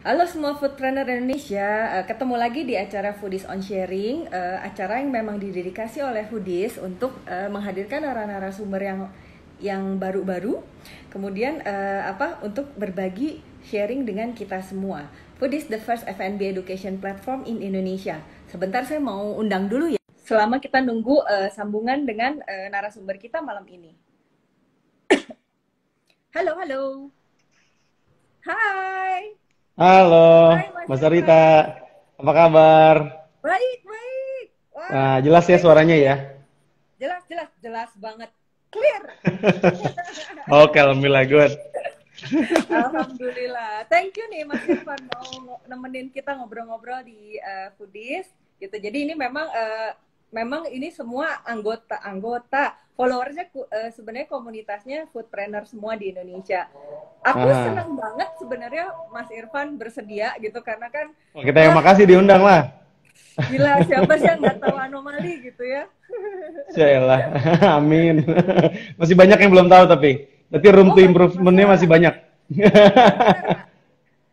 Halo semua foodpreneur Indonesia, ketemu lagi di acara Foodies on Sharing, acara yang memang didedikasi oleh Foodies untuk menghadirkan narasumber yang baru-baru, kemudian untuk berbagi sharing dengan kita semua. Foodies the first F&B education platform in Indonesia. Sebentar saya mau undang dulu ya. Selama kita nunggu sambungan dengan narasumber kita malam ini. Halo, halo. Hai. Halo, Hai Mas Mas Arita. Irfan. Apa kabar? Baik, baik. Wah, Nah, jelas ya suaranya ya? jelas, jelas, jelas banget. Clear. Oke, alhamdulillah, good. Alhamdulillah. Thank you nih Mas Irfan mau nemenin kita ngobrol-ngobrol di Foodies gitu. Jadi ini memang ini semua anggota followersnya sebenarnya komunitasnya foodpreneur semua di Indonesia. Aku senang banget sebenarnya Mas Irfan bersedia gitu karena kan Kita yang makasih diundang lah. gila, siapa sih yang nggak tahu anomali gitu ya. Yaelah, amin. Masih banyak yang belum tahu tapi room to improvement-nya masih banyak.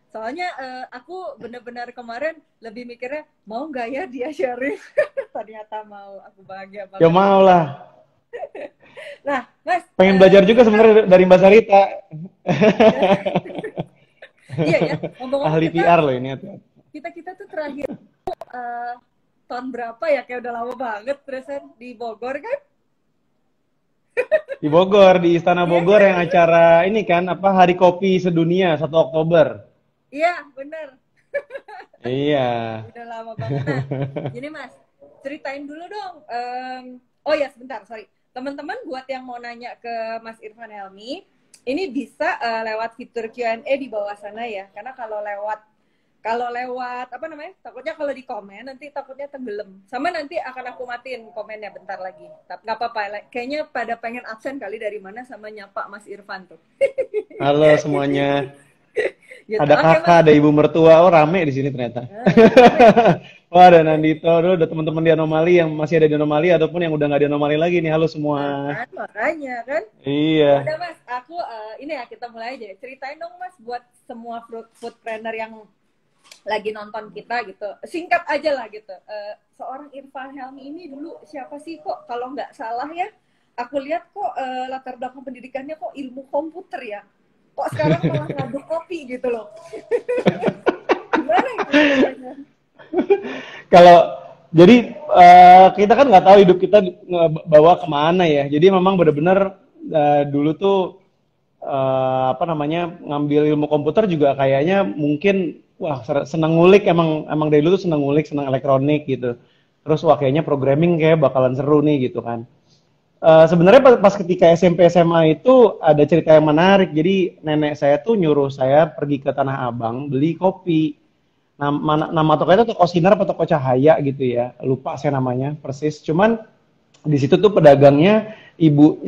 Soalnya aku benar-benar kemarin lebih mikirnya mau nggak ya dia sharing. Ternyata mau, aku bahagia banget. Ya mau lah. Nah, Mas. Pengen belajar juga sebenarnya dari Mbak Sarita. Iya ya, ngomong-ngomong Ahli PR loh ini. Kita tuh terakhir tahun berapa ya, kayak udah lama banget terusan di Bogor kan? Di Bogor, di Istana Bogor yang acara ini kan Hari Kopi Sedunia 1 Oktober. Iya, bener. Iya. Udah lama banget. Nah, gini Mas, ceritain dulu dong. Oh ya, sebentar, sorry. Teman-teman buat yang mau nanya ke Mas Irfan Helmi, ini bisa lewat fitur Q&A di bawah sana ya. Karena kalau lewat takutnya kalau di komen nanti takutnya tenggelam. Sama nanti akan aku matiin komennya bentar lagi. Tapi nggak apa-apa, kayaknya pada pengen absen kali dari mana sama nyapa Mas Irfan tuh. Halo semuanya. Gitu. Ada kakak, ada ibu mertua, rame di sini ternyata. Wah, ada Nandito, ada teman-teman di Anomali yang masih ada di Anomali ataupun yang udah nggak di Anomali lagi nih. Halo semua. Kan, makanya kan. Iya. Udah Mas, aku ini ya kita mulai aja. Ceritain dong Mas buat semua foodpreneur yang lagi nonton kita gitu, singkat aja lah gitu. Seorang Irfan Helmi ini dulu siapa sih, kok kalau nggak salah ya aku lihat kok latar belakang pendidikannya kok ilmu komputer ya, kok sekarang malah ngaduk kopi gitu loh. Gimana ya? Kalau jadi kita kan nggak tahu hidup kita bawa kemana ya, jadi memang benar-benar dulu tuh ngambil ilmu komputer juga kayaknya mungkin senang ngulik, emang dari dulu tuh senang ngulik, senang elektronik gitu. Terus kayaknya programming kayak bakalan seru nih gitu kan. Sebenarnya pas ketika SMP SMA itu ada cerita yang menarik. Jadi nenek saya tuh nyuruh saya pergi ke Tanah Abang beli kopi. Nama tokonya itu toko Sinar atau toko Cahaya gitu ya. Lupa saya namanya persis. Cuman di situ tuh pedagangnya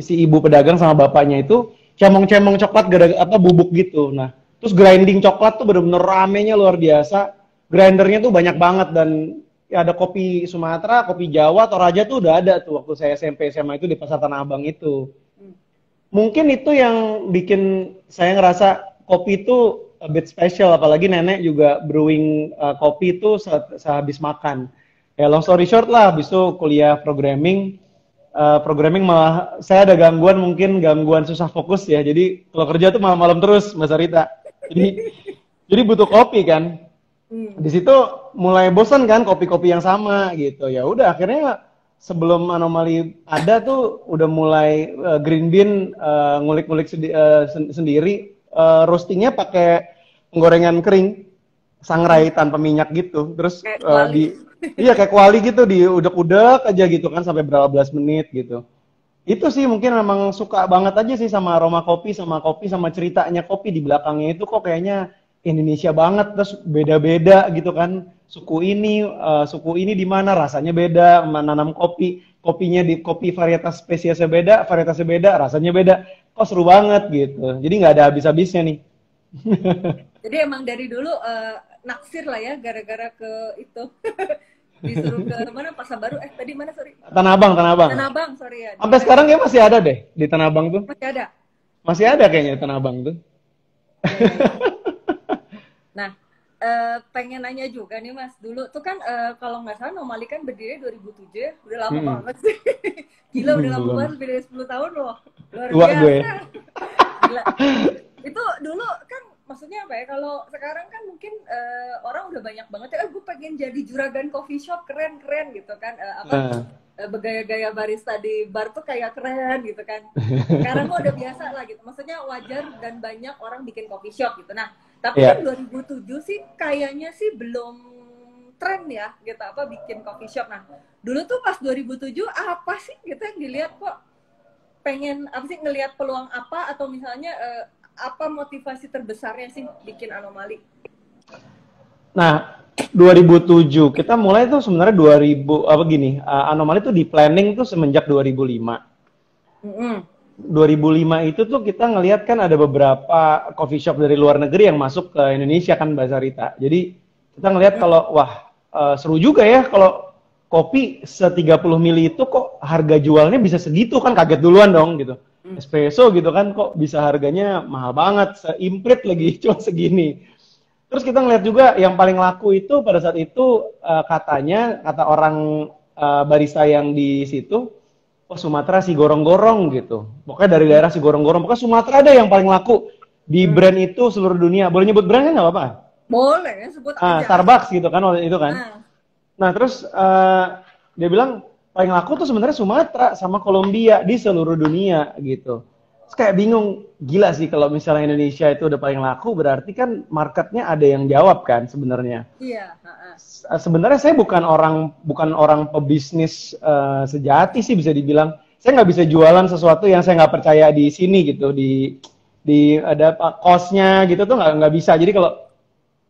si ibu pedagang sama bapaknya itu cemong-cemong coklat bubuk gitu. Nah, terus grinding coklat tuh bener-bener ramenya luar biasa. Grindernya tuh banyak banget dan ya ada kopi Sumatera, kopi Jawa, Toraja tuh udah ada tuh waktu saya SMP SMA itu di Pasar Tanah Abang itu. Mungkin itu yang bikin saya ngerasa kopi itu a bit special, apalagi nenek juga brewing kopi itu sehabis makan. Ya long story short lah, habis itu kuliah programming malah saya ada gangguan susah fokus ya. Jadi kalau kerja tuh malam-malam terus, Mas Arita. Jadi butuh kopi kan. Di situ mulai bosan kan kopi-kopi yang sama gitu. Ya udah akhirnya sebelum Anomali ada tuh udah mulai green bean ngulik-ngulik sendiri, roastingnya pakai penggorengan kering, sangrai tanpa minyak gitu. Terus iya kayak kuali gitu, diudek-udek aja gitu kan sampai berapa belas menit gitu. Itu sih mungkin memang suka banget aja sih sama aroma kopi sama ceritanya kopi di belakangnya itu kok kayaknya Indonesia banget, terus beda-beda gitu kan. Suku ini di mana rasanya beda, menanam kopinya di kopi varietasnya beda, rasanya beda. Kok seru banget gitu. Jadi nggak ada habis-habisnya nih. Jadi emang dari dulu naksir lah ya, gara-gara ke itu. Disuruh ke mana, Pasar Baru, tadi mana, sorry? Tanah Abang. Tanah Abang, sorry ya. Sampai sekarang ya masih ada deh di Tanah Abang tuh. Masih ada? Masih ada kayaknya di Tanah Abang tuh. Nah, pengen nanya juga nih Mas. Dulu tuh kan kalau nggak salah Nomali kan berdiri 2007 ya. Udah lama Mm-mm. banget sih. Gila udah lama Belum. banget, lebih dari 10 tahun loh. Luar Tua gue. biasa. Gila. Itu dulu kan maksudnya apa ya? Kalau sekarang kan mungkin orang udah banyak banget ya, gue pengen jadi juragan coffee shop keren-keren gitu kan. Nah. Bergaya-gaya barista di bar tuh kayak keren gitu kan. Sekarang mah udah biasa lah gitu. Maksudnya wajar dan banyak orang bikin coffee shop gitu. Nah, tapi kan Ya. 2007 sih kayaknya sih belum tren ya gitu apa bikin coffee shop. Nah, dulu tuh pas 2007 apa sih gitu yang dilihat kok pengen apa sih ngelihat peluang apa atau misalnya apa motivasi terbesarnya sih bikin Anomali? Nah, 2007 kita mulai tuh sebenarnya 2000 apa gini, anomali tuh di planning tuh semenjak 2005. Mm-hmm. 2005 itu tuh kita ngelihat kan ada beberapa coffee shop dari luar negeri yang masuk ke Indonesia kan Mbak Sarita. Jadi kita ngelihat kalau wah seru juga ya kalau kopi se-30 mili itu kok harga jualnya bisa segitu kan, kaget duluan dong gitu. Espresso gitu kan kok bisa harganya mahal banget, seimprit lagi cuma segini. Terus kita ngeliat juga yang paling laku itu pada saat itu katanya kata orang barista yang di situ, oh Sumatera si gorong-gorong gitu. Pokoknya dari daerah si gorong-gorong. Pokoknya Sumatera ada yang paling laku di brand itu seluruh dunia. Boleh nyebut brand kan nggak apa-apa? Boleh, sebut aja. Starbucks gitu kan waktu itu kan. Nah terus dia bilang paling laku tuh sebenarnya Sumatera sama Kolombia di seluruh dunia gitu. Terus kayak bingung, gila sih kalau misalnya Indonesia itu udah paling laku, berarti kan marketnya ada yang jawab kan sebenarnya. Iya. Sebenarnya saya bukan orang pebisnis sejati sih bisa dibilang. Saya nggak bisa jualan sesuatu yang saya nggak percaya di sini gitu, di ada cost-nya gitu tuh nggak bisa. Jadi kalau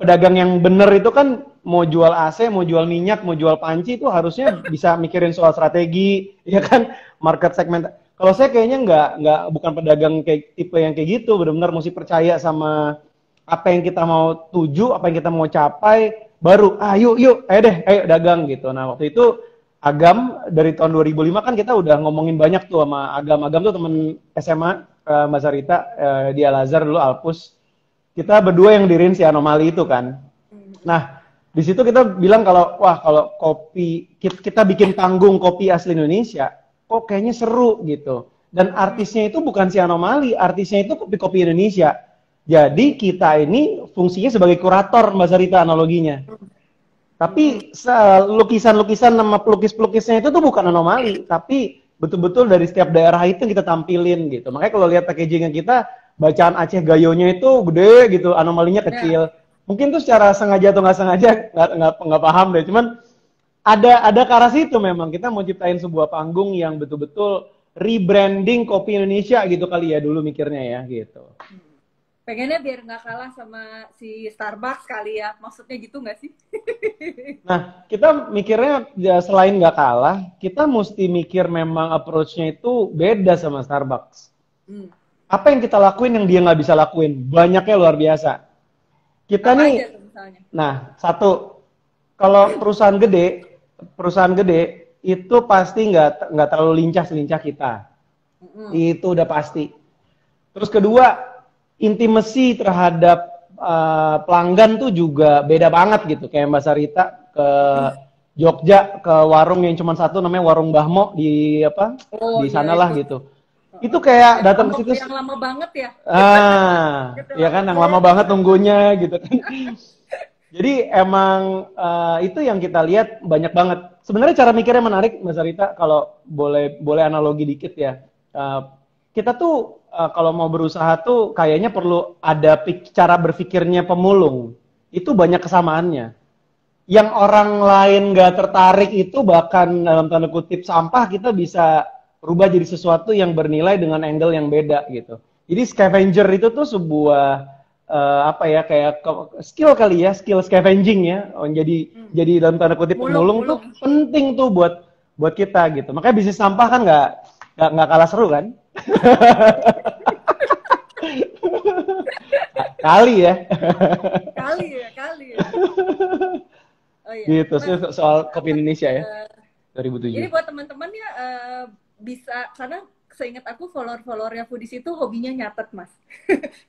pedagang yang bener itu kan mau jual AC, mau jual minyak, mau jual panci itu harusnya bisa mikirin soal strategi, ya kan, market segment. Kalau saya kayaknya nggak bukan pedagang kayak tipe yang kayak gitu, benar-benar mesti percaya sama apa yang kita mau tuju, apa yang kita mau capai, baru yuk ayo dagang gitu. Nah waktu itu Agam dari tahun 2005 kan kita udah ngomongin banyak tuh sama Agam. Agam tuh temen SMA Mbak Sarita di Al Azhar dulu Alpus. Kita berdua yang dirin si Anomali itu kan. Nah di situ kita bilang kalau wah kalau kopi kita bikin panggung kopi asli Indonesia kok kayaknya seru gitu. Dan artisnya itu bukan si Anomali, artisnya itu kopi-kopi Indonesia. Jadi kita ini fungsinya sebagai kurator Mbak Sarita analoginya. Tapi lukisan-lukisan sama pelukis-pelukisnya itu tuh bukan Anomali, tapi betul-betul dari setiap daerah itu kita tampilin gitu. Makanya kalau lihat packagingnya kita, bacaan Aceh Gayonya itu gede gitu, Anomalinya kecil. Mungkin tuh secara sengaja atau nggak sengaja nggak paham deh. Cuman ada ke arah situ memang kita mau ciptain sebuah panggung yang betul-betul rebranding kopi Indonesia gitu kali ya dulu mikirnya ya gitu. Pengennya biar nggak kalah sama si Starbucks kali ya, maksudnya gitu nggak sih? Nah kita mikirnya ya, selain nggak kalah kita mesti mikir memang approach-nya itu beda sama Starbucks. Apa yang kita lakuin yang dia nggak bisa lakuin, banyaknya luar biasa. Kita apa nih aja tuh misalnya? nah satu, kalau perusahaan gede itu pasti nggak terlalu lincah kita. Itu udah pasti. Terus kedua, intimacy terhadap pelanggan tuh juga beda banget gitu. Kayak Mbak Sarita ke Jogja ke warung yang cuma satu namanya Warung Bahmo di di sanalah gitu. Itu kayak datang ke situ yang lama banget ya. Ya kan yang lama banget nunggunya gitu kan. Jadi emang itu yang kita lihat banyak banget. Sebenarnya cara mikirnya menarik, Mbak Sarita, kalau boleh analogi dikit ya. Kita tuh kalau mau berusaha tuh kayaknya perlu ada cara berpikirnya pemulung. Itu banyak kesamaannya. Yang orang lain nggak tertarik itu bahkan dalam tanda kutip sampah kita bisa rubah jadi sesuatu yang bernilai dengan angle yang beda gitu. Jadi scavenger itu tuh sebuah kayak skill kali ya, skill scavenging ya. Jadi dalam tanda kutip pemulung tuh penting tuh buat kita gitu. Makanya bisnis sampah kan nggak kalah seru kan? Kali ya. Oh, iya. Gitu soal kopi Indonesia ya. 2007. Jadi buat teman-teman ya bisa karena seingat aku follower-followernya foodies itu hobinya nyatet, Mas.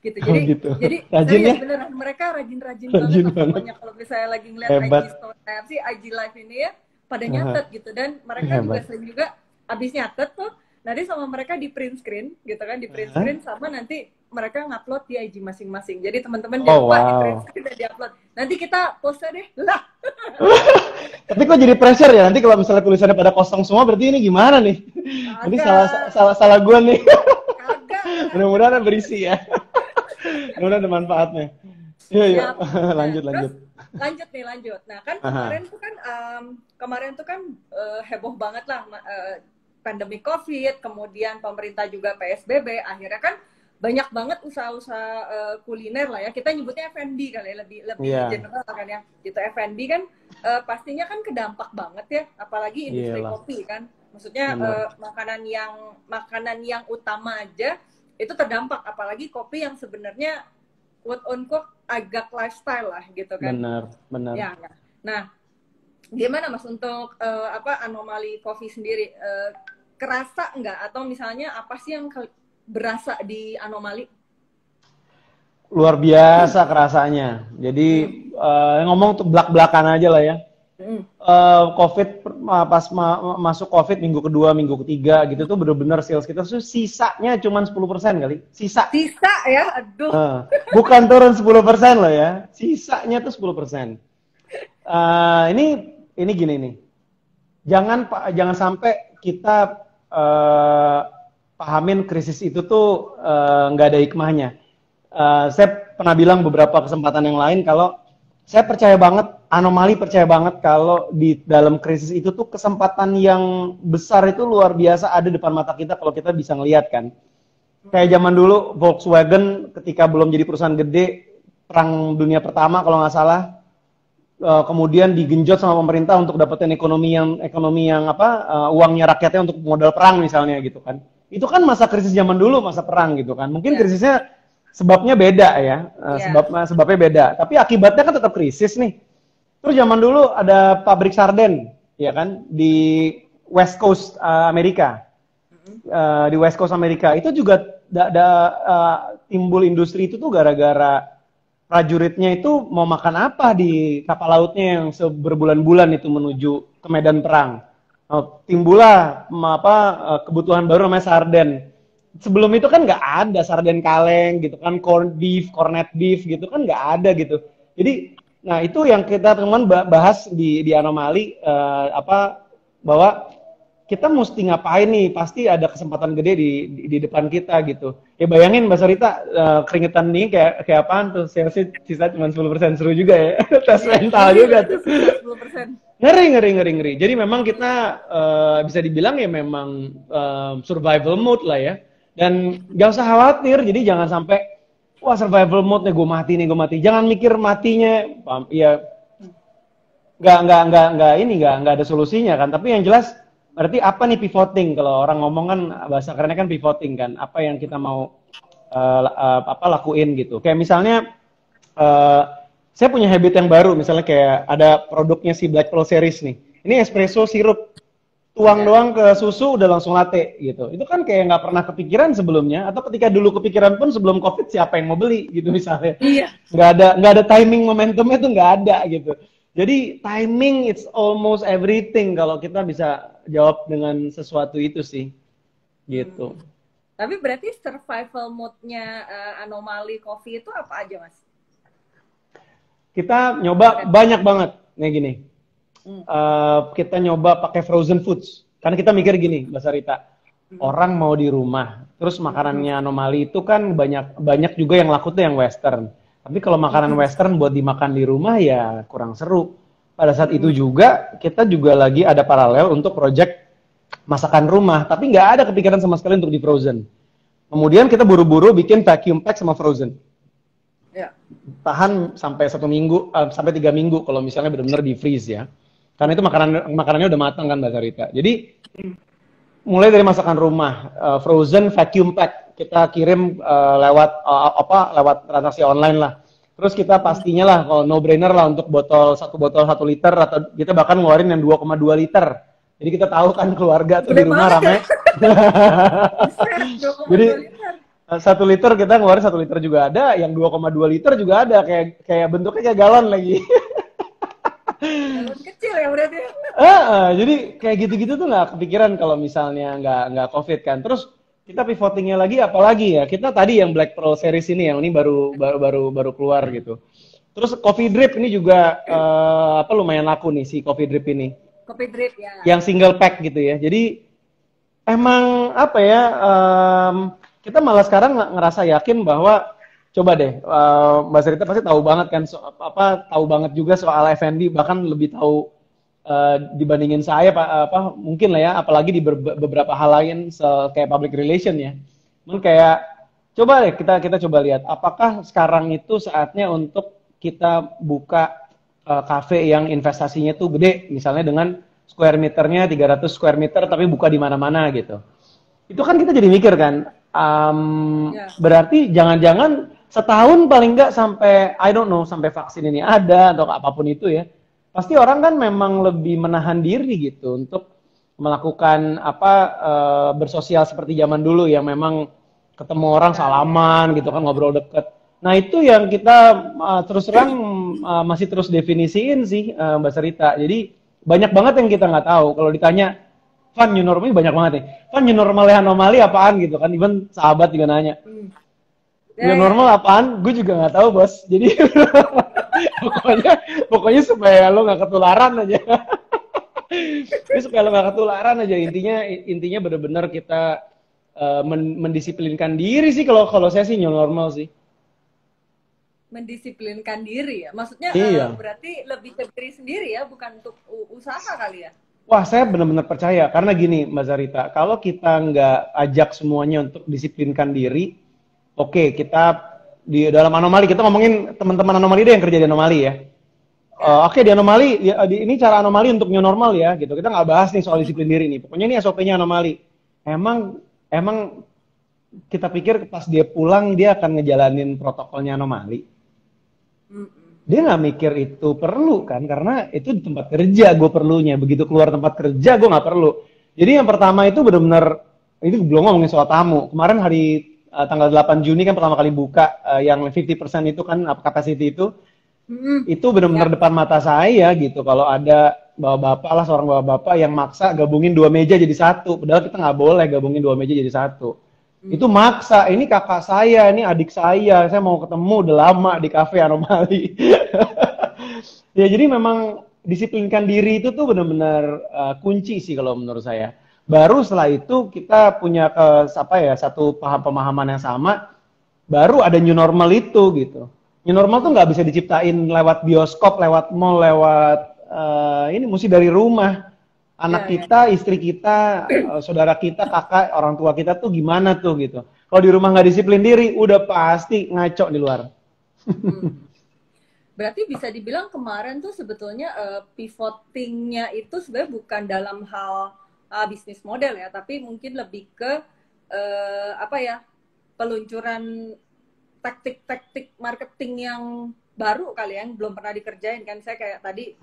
Gitu. Oh gitu. Jadi Rajin ya? serius beneran mereka rajin-rajin Rajin banget. banget. Banyak kalau misalnya lagi ngeliat Hebat. IG story, sih IG live ini ya, pada Aha, nyatet gitu. Dan mereka juga hebat. sering juga abis nyatet tuh, nanti sama mereka di print screen gitu kan, di print Aha. screen sama nanti mereka ngupload di IG masing-masing. Jadi teman-teman jangan Oh lupa di print wow. screen dan di-upload. Nanti kita post deh. Lah, Tapi kok jadi pressure ya? Nanti kalau misalnya tulisannya pada kosong semua, berarti ini gimana nih? Ini salah kagak, salah salah gue nih. kagak lah. Mudah-mudahan berisi ya. Mudah-mudahan ada manfaatnya. Iya, iya. Siap. Nah, Lanjut, terus lanjut. lanjut nih, lanjut. Nah, kan Aha. kemarin tuh kan heboh banget lah pandemi COVID, kemudian pemerintah juga PSBB, akhirnya kan banyak banget usaha-usaha kuliner lah ya. Kita nyebutnya F&B kali ya, lebih lebih Iya, general kan ya. Gitu F&B kan pastinya kan kedampak banget ya, apalagi industri iyalah. kopi kan. Maksudnya Benar, makanan yang utama aja itu terdampak, apalagi kopi yang sebenarnya quote on quote agak lifestyle lah gitu kan. benar, benar. Ya, nah, nah, gimana Mas untuk anomali coffee sendiri? Kerasa nggak, atau misalnya apa sih yang berasa di anomali? Luar biasa kerasanya. Jadi Hmm. ngomong tuh belak-belakan aja lah ya. Hmm. COVID pas masuk COVID minggu kedua, minggu ketiga gitu tuh bener-bener sales kita tuh sisanya cuma 10% kali. Sisa. Sisa ya, aduh. Bukan turun 10% loh ya. Sisanya tuh 10%. Ini gini nih. Jangan sampai kita pahamin krisis itu tuh nggak ada hikmahnya. Saya pernah bilang beberapa kesempatan yang lain kalau saya percaya banget, anomali percaya banget kalau di dalam krisis itu tuh kesempatan yang besar itu luar biasa ada depan mata kita kalau kita bisa ngelihat kan. Kayak zaman dulu Volkswagen ketika belum jadi perusahaan gede, perang dunia pertama kalau nggak salah, kemudian digenjot sama pemerintah untuk dapetin ekonomi yang uangnya rakyatnya untuk modal perang misalnya gitu kan. Itu kan masa krisis zaman dulu, masa perang gitu kan. Mungkin Ya, krisisnya sebabnya beda ya, ya. sebabnya beda. Tapi akibatnya kan tetap krisis nih. Terus zaman dulu ada pabrik sarden, ya kan, di West Coast Amerika. Di West Coast Amerika itu juga timbul industri itu tuh gara-gara prajuritnya itu mau makan apa di kapal lautnya yang berbulan-bulan itu menuju ke medan perang. Timbullah kebutuhan baru namanya sarden. Sebelum itu kan nggak ada sarden kaleng gitu kan, corned beef, corned beef gitu kan nggak ada gitu. Jadi, nah itu yang kita teman bahas di anomali bahwa kita mesti ngapain nih, pasti ada kesempatan gede di depan kita gitu. Ya bayangin Mbak Sarita, keringetan nih kayak apaan tuh, sisa cuma 10%, seru juga ya. Tes mental juga tuh. 10%. Ngeri. Jadi memang kita bisa dibilang ya memang survival mode lah ya. Dan gak usah khawatir, jadi jangan sampai wah survival mode nih gue mati. Jangan mikir matinya, ya nggak ada solusinya kan. Tapi yang jelas berarti apa nih pivoting, kalau orang ngomong kan bahasa kerennya kan pivoting kan, apa yang kita mau lakuin gitu. Kayak misalnya saya punya habit yang baru, misalnya kayak ada produknya si Black Pearl Series nih. Ini espresso sirup, tuang doang ke susu udah langsung latte gitu. Itu kan kayak nggak pernah kepikiran sebelumnya, atau ketika dulu kepikiran pun sebelum COVID siapa yang mau beli gitu misalnya. Iya. Nggak ada timing momentumnya tuh nggak ada gitu. Jadi timing it's almost everything kalau kita bisa jawab dengan sesuatu itu sih gitu. Tapi berarti survival mode-nya anomali coffee itu apa aja, Mas? Kita nyoba banyak banget nih gini. Kita nyoba pakai frozen foods. Karena kita mikir gini, Mbak Sarita, orang mau di rumah, terus makanannya anomali itu kan banyak juga yang laku tuh yang western. Tapi kalau makanan western buat dimakan di rumah ya kurang seru. Pada saat itu juga kita juga lagi ada paralel untuk project masakan rumah, tapi nggak ada kepikiran sama sekali untuk di frozen. Kemudian kita buru-buru bikin vacuum pack sama frozen. Ya. Tahan sampai 1 minggu, sampai 3 minggu kalau misalnya benar-benar di freeze ya. Karena itu makanannya udah matang kan Mbak Sarita. Jadi mulai dari masakan rumah, frozen vacuum pack kita kirim lewat transaksi online lah. Terus kita pastinya lah kalau no brainer lah untuk satu botol 1 liter, atau kita bahkan ngeluarin yang 2,2 liter. Jadi kita tahu kan keluarga tuh di rumah ramai. Buset, Jadi 2,2 liter. 1 liter kita ngeluarin 1 liter juga ada, yang 2,2 liter juga ada, kayak kayak bentuknya kayak galon lagi. Galon kecil ya berarti. Jadi kayak gitu-gitu tuh nggak kepikiran kalau misalnya nggak COVID kan. Terus kita pivotingnya lagi apalagi ya? Kita tadi yang Black Pearl series ini yang ini baru keluar gitu. Terus coffee drip ini juga apa lumayan laku nih si coffee drip ini. Kopi drip ya. Yang single pack gitu ya. Jadi emang apa ya? Kita malah sekarang ngerasa yakin bahwa coba deh, Mbak Serita pasti tahu banget kan, tahu banget juga soal F&B, bahkan lebih tahu dibandingin saya, mungkin lah ya, apalagi di beberapa hal lain kayak public relation ya. Mungkin kayak coba deh kita coba lihat, apakah sekarang itu saatnya untuk kita buka cafe yang investasinya tuh gede, misalnya dengan square meternya 300 square meter, tapi buka di mana-mana gitu. Itu kan kita jadi mikir kan, berarti jangan-jangan setahun paling nggak sampai, I don't know, sampai vaksin ini ada atau apapun itu ya, pasti orang kan memang lebih menahan diri gitu untuk melakukan bersosial seperti zaman dulu yang memang ketemu orang salaman gitu kan, ngobrol deket. Nah itu yang kita terus terang masih terus definisiin sih, Mbak Serita. Jadi banyak banget yang kita nggak tahu. Kalau ditanya, Van, new normal banyak banget nih. Van, new normal anomali apaan gitu kan? Even sahabat juga nanya. New normal apaan? Gue juga nggak tahu, bos. Jadi pokoknya supaya lo nggak ketularan aja. Jadi supaya lo nggak ketularan aja. Intinya benar-benar kita mendisiplinkan diri sih. Kalau saya sih new normal sih. Mendisiplinkan diri ya? Maksudnya berarti lebih ke diri sendiri ya, bukan untuk usaha kali ya? Wah, saya benar-benar percaya. Karena gini, Mbak Zarita, kalau kita nggak ajak semuanya untuk disiplinkan diri, oke, kita di dalam anomali, kita ngomongin teman-teman anomali deh yang kerja di anomali ya. Oke, di anomali, ini cara anomali untuk new normal ya, gitu. Kita nggak bahas nih soal disiplin diri nih. Pokoknya ini SOP-nya anomali. Emang kita pikir pas dia pulang, dia akan ngejalanin protokolnya anomali. Dia nggak mikir itu perlu kan, karena itu di tempat kerja gue perlunya. Begitu keluar tempat kerja, gue nggak perlu. Jadi yang pertama itu benar-benar, ini belum ngomongin soal tamu. Kemarin hari tanggal 8 Juni kan pertama kali buka yang 50% itu kan capacity itu benar-benar depan mata saya gitu. Kalau ada bapak-bapak lah, seorang bapak-bapak yang maksa gabungin 2 meja jadi satu, padahal kita nggak boleh gabungin 2 meja jadi satu. Itu maksa, ini kakak saya, ini adik saya mau ketemu udah lama di cafe anomali. Ya jadi memang disiplinkan diri itu tuh benar-benar kunci sih kalau menurut saya. Baru setelah itu kita punya satu pemahaman yang sama, baru ada new normal itu gitu. New normal tuh nggak bisa diciptain lewat bioskop, lewat mall, lewat ini mesti dari rumah. Anak kita, istri kita, saudara kita, kakak, orang tua kita tuh gimana tuh gitu. Kalau di rumah nggak disiplin diri, udah pasti ngaco di luar. Berarti bisa dibilang kemarin tuh sebetulnya pivotingnya itu sebenarnya bukan dalam hal bisnis model ya, tapi mungkin lebih ke peluncuran taktik-taktik marketing yang baru kali yang belum pernah dikerjain kan. Saya kayak tadi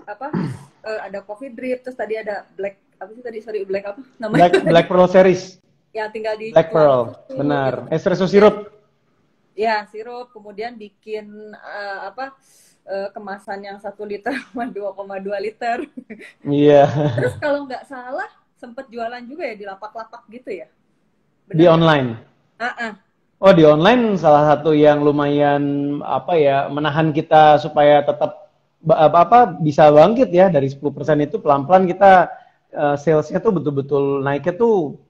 ada coffee drip, terus tadi ada black apa namanya? Black Pearl series. Ya tinggal di Black Pearl, benar. Gitu. Espresso sirup. Ya, sirup, kemudian bikin kemasan yang 1 liter sama 2,2 liter. Iya. Terus kalau nggak salah sempet jualan juga ya di lapak-lapak gitu ya? Benar di online. Oh, di online salah satu yang lumayan menahan kita supaya tetap bisa bangkit ya. Dari 10% itu pelan-pelan kita salesnya tuh betul-betul naiknya tuh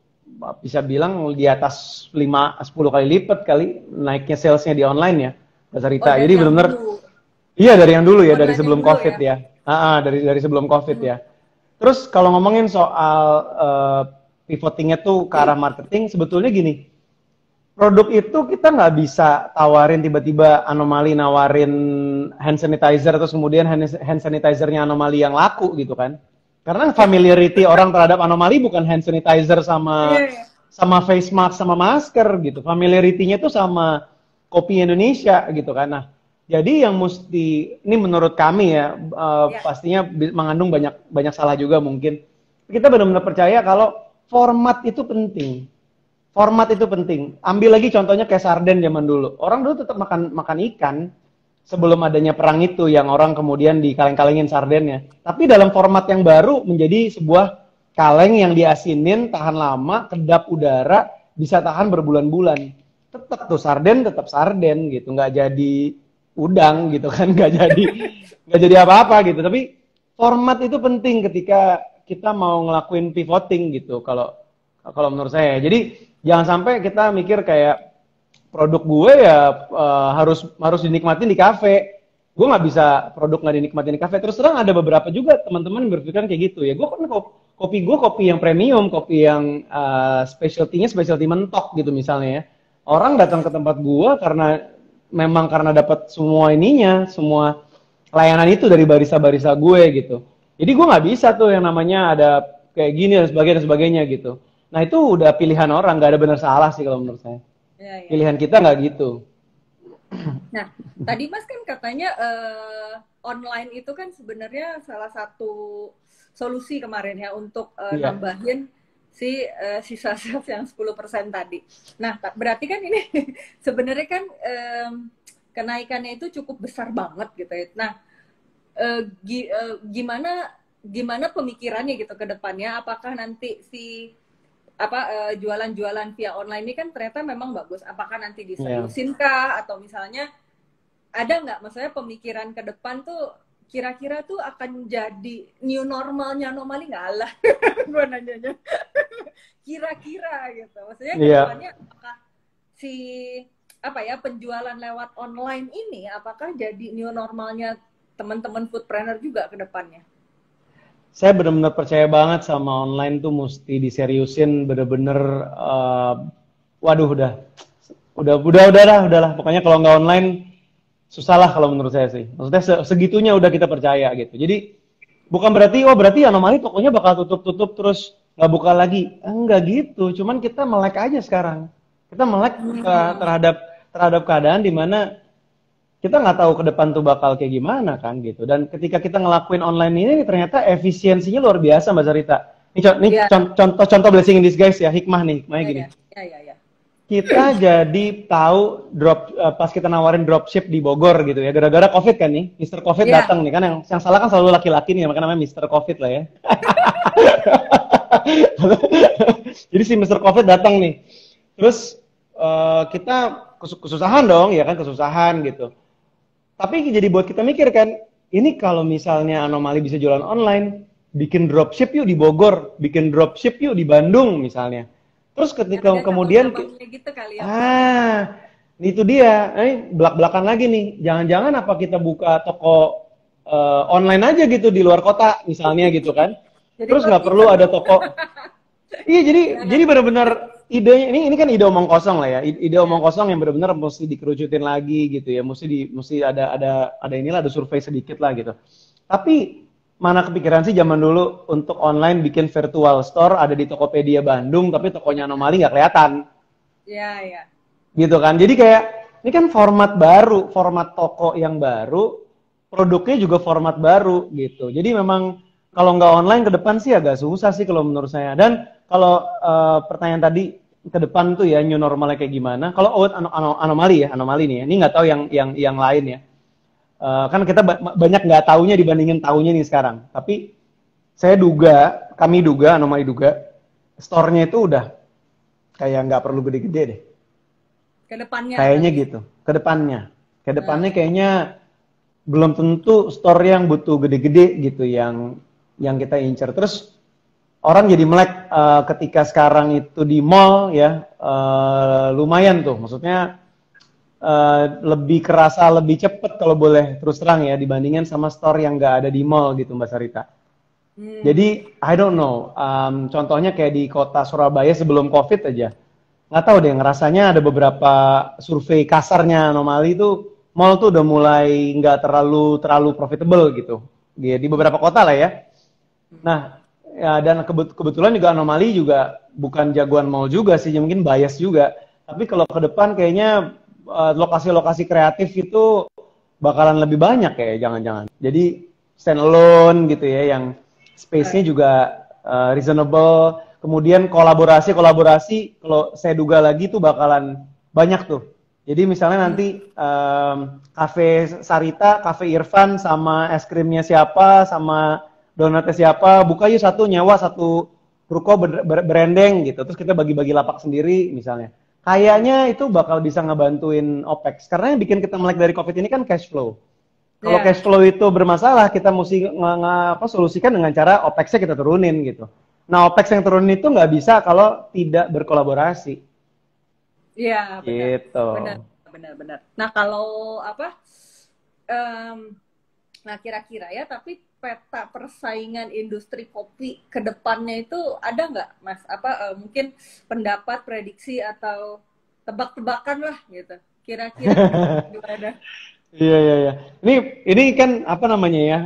bisa bilang di atas 5-10 kali lipat kali naiknya salesnya di online ya, Mbak Sarita. Jadi benar-benar iya dari yang dulu ya, dari sebelum COVID ya. Dari sebelum COVID ya. Terus kalau ngomongin soal pivotingnya tuh ke arah marketing, sebetulnya gini. Produk itu kita nggak bisa tawarin tiba-tiba anomali nawarin hand sanitizer terus kemudian hand sanitizernya anomali yang laku gitu kan. Karena familiarity orang terhadap anomali bukan hand sanitizer sama face mask sama masker gitu. Familiarity-nya tuh sama kopi Indonesia gitu kan. Nah, jadi yang mesti, ini menurut kami ya, pastinya mengandung banyak salah juga mungkin. Kita benar-benar percaya kalau format itu penting. Format itu penting. Ambil lagi contohnya kayak sarden zaman dulu. Orang dulu tetap makan ikan sebelum adanya perang itu yang orang kemudian dikaleng-kalengin sardennya. Tapi dalam format yang baru menjadi sebuah kaleng yang diasinin, tahan lama, kedap udara, bisa tahan berbulan-bulan. Tetap tuh sarden tetap sarden gitu, nggak jadi udang gitu kan, nggak jadi apa-apa gitu. Tapi format itu penting ketika kita mau ngelakuin pivoting gitu. Kalau menurut saya, jadi jangan sampai kita mikir kayak produk gue ya harus dinikmatin di kafe. Gue nggak bisa produk nggak dinikmatin di kafe. Terus terang ada beberapa juga teman-teman yang berpikiran kayak gitu ya. Gue kan kopi gue kopi yang premium, kopi yang specialty-nya specialty mentok gitu misalnya ya. Orang datang ke tempat gue karena dapat semua ininya, semua layanan itu dari barista-barista gue gitu. Jadi gue nggak bisa tuh yang namanya ada kayak gini dan sebagainya gitu. Nah itu udah pilihan orang, nggak ada benar salah sih kalau menurut saya. Ya. Pilihan kita nggak gitu. Nah, tadi Mas kan katanya online itu kan sebenarnya salah satu solusi kemarin ya untuk nambahin si sisa sales yang 10% tadi. Nah, berarti kan ini sebenarnya kan kenaikannya itu cukup besar banget gitu ya. Nah, gimana pemikirannya gitu ke depannya? Apakah nanti si jualan-jualan via online ini kan ternyata memang bagus. Apakah nanti diseriusin kah? Atau misalnya ada nggak, maksudnya pemikiran ke depan tuh kira-kira tuh akan jadi new normalnya anomali nggak lah? Gue nanyanya. Kira-kira gitu. Maksudnya ke depannya apakah si penjualan lewat online ini apakah jadi new normalnya teman-teman foodpreneur juga ke depannya? Saya benar-benar percaya banget sama online tuh mesti diseriusin bener-bener waduh udahlah pokoknya kalau nggak online susah lah kalau menurut saya sih. Maksudnya segitunya udah kita percaya gitu. Jadi bukan berarti anomali tokonya bakal tutup terus nggak buka lagi. Enggak gitu. Cuman kita melek aja sekarang. Kita melek terhadap keadaan di mana kita nggak tahu ke depan tuh bakal kayak gimana kan gitu. Dan ketika kita ngelakuin online ini ternyata efisiensinya luar biasa Mbak Zarita. Ini contoh blessing in disguise ya, hikmahnya gini. Kita jadi tahu pas kita nawarin dropship di Bogor gitu ya, gara-gara COVID kan nih, Mr. COVID datang nih kan, yang salah kan selalu laki-laki nih, makanya namanya Mr. COVID lah ya. Jadi si Mr. COVID datang nih, terus kita kesusahan dong, ya kan, kesusahan gitu. Tapi jadi buat kita mikir kan, ini kalau misalnya Anomali bisa jualan online, bikin dropship yuk di Bogor, bikin dropship yuk di Bandung misalnya. Terus ketika kemudian gitu kali ya. Itu dia, belak-belakan lagi nih. Jangan-jangan apa kita buka toko online aja gitu di luar kota misalnya gitu kan. Terus nggak perlu ada toko. Iya, jadi benar-benar idenya ini kan ide omong kosong lah ya. Ide omong kosong yang benar-benar mesti dikerucutin lagi gitu ya. Mesti ada survei sedikit lah gitu. Tapi mana kepikiran sih zaman dulu untuk online bikin virtual store ada di Tokopedia Bandung, tapi tokonya Anomali nggak kelihatan. Iya. Gitu kan. Jadi kayak, ini kan format baru, format toko yang baru, produknya juga format baru gitu. Jadi memang kalau nggak online ke depan sih agak susah sih kalau menurut saya. Dan kalau pertanyaan tadi ke depan tuh ya new normalnya kayak gimana? Kalau Anomali nih ya. Ini nggak tahu yang lain ya. Kan kita banyak nggak taunya dibandingin taunya nih sekarang. Tapi kami duga, Anomali duga, store-nya itu udah kayak nggak perlu gede-gede deh. Kedepannya. Kayaknya gitu. Kedepannya kayaknya belum tentu store yang butuh gede-gede gitu yang kita incer. Terus orang jadi melek ketika sekarang itu di mall ya lumayan tuh. Maksudnya lebih kerasa lebih cepet kalau boleh terus terang ya dibandingin sama store yang nggak ada di mall gitu Mbak Sarita. Jadi I don't know, contohnya kayak di kota Surabaya sebelum COVID aja, nggak tahu deh, ngerasanya ada beberapa survei kasarnya Anomali itu mall tuh udah mulai nggak terlalu profitable gitu, di beberapa kota lah ya. Nah ya, dan kebetulan juga Anomali juga bukan jagoan mall juga sih, mungkin bias juga. Tapi kalau ke depan kayaknya lokasi-lokasi kreatif itu bakalan lebih banyak ya, jangan-jangan. Jadi stand alone gitu ya, yang space-nya juga reasonable. Kemudian kolaborasi kalau saya duga lagi tuh bakalan banyak tuh. Jadi misalnya nanti Cafe Sarita, Cafe Irfan sama es krimnya siapa, sama donatnya siapa, buka yuk satu, nyewa satu ruko branding gitu. Terus kita bagi-bagi lapak sendiri misalnya. Kayaknya itu bakal bisa ngebantuin OPEX. Karena yang bikin kita melek dari COVID ini kan cash flow. Kalau cash flow itu bermasalah, kita mesti solusikan dengan cara OPEX-nya kita turunin gitu. Nah, OPEX yang turun itu nggak bisa kalau tidak berkolaborasi. Iya, benar. Gitu. Benar. Nah, kalau nah kira-kira ya, tapi peta persaingan industri kopi ke depannya itu ada nggak, Mas? Mungkin pendapat, prediksi atau tebak-tebakan lah gitu. Kira-kira gimana? Iya. Ini kan apa namanya ya?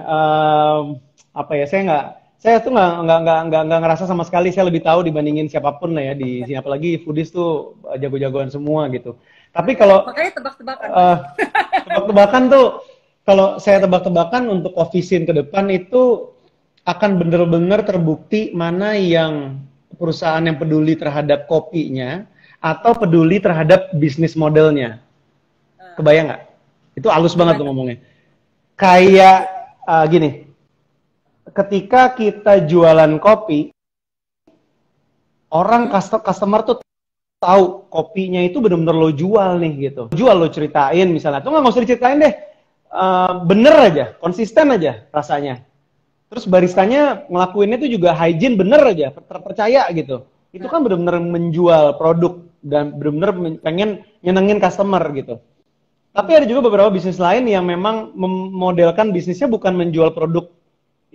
Saya tuh nggak ngerasa sama sekali saya lebih tahu dibandingin siapapun lah ya di sini, apalagi foodies tuh jago-jagoan semua gitu. Tapi kalau makanya tebak-tebakan. Tebak-tebakan tuh, kalau saya tebak-tebakan untuk coffee scene ke depan itu akan benar-benar terbukti mana yang perusahaan yang peduli terhadap kopinya atau peduli terhadap bisnis modelnya. Kebayang nggak? Itu halus banget tuh ngomongnya. Kayak gini. Ketika kita jualan kopi, orang customer tuh tahu kopinya itu benar-benar lo jual nih gitu. Jual, lo ceritain misalnya. Tuh nggak usah diceritain deh. Bener aja, konsisten aja rasanya. Terus baristanya ngelakuinnya tuh juga hygiene bener aja, terpercaya gitu. Itu kan benar-benar menjual produk dan benar-benar pengen nyenengin customer gitu. Tapi ada juga beberapa bisnis lain yang memang memodelkan bisnisnya bukan menjual produk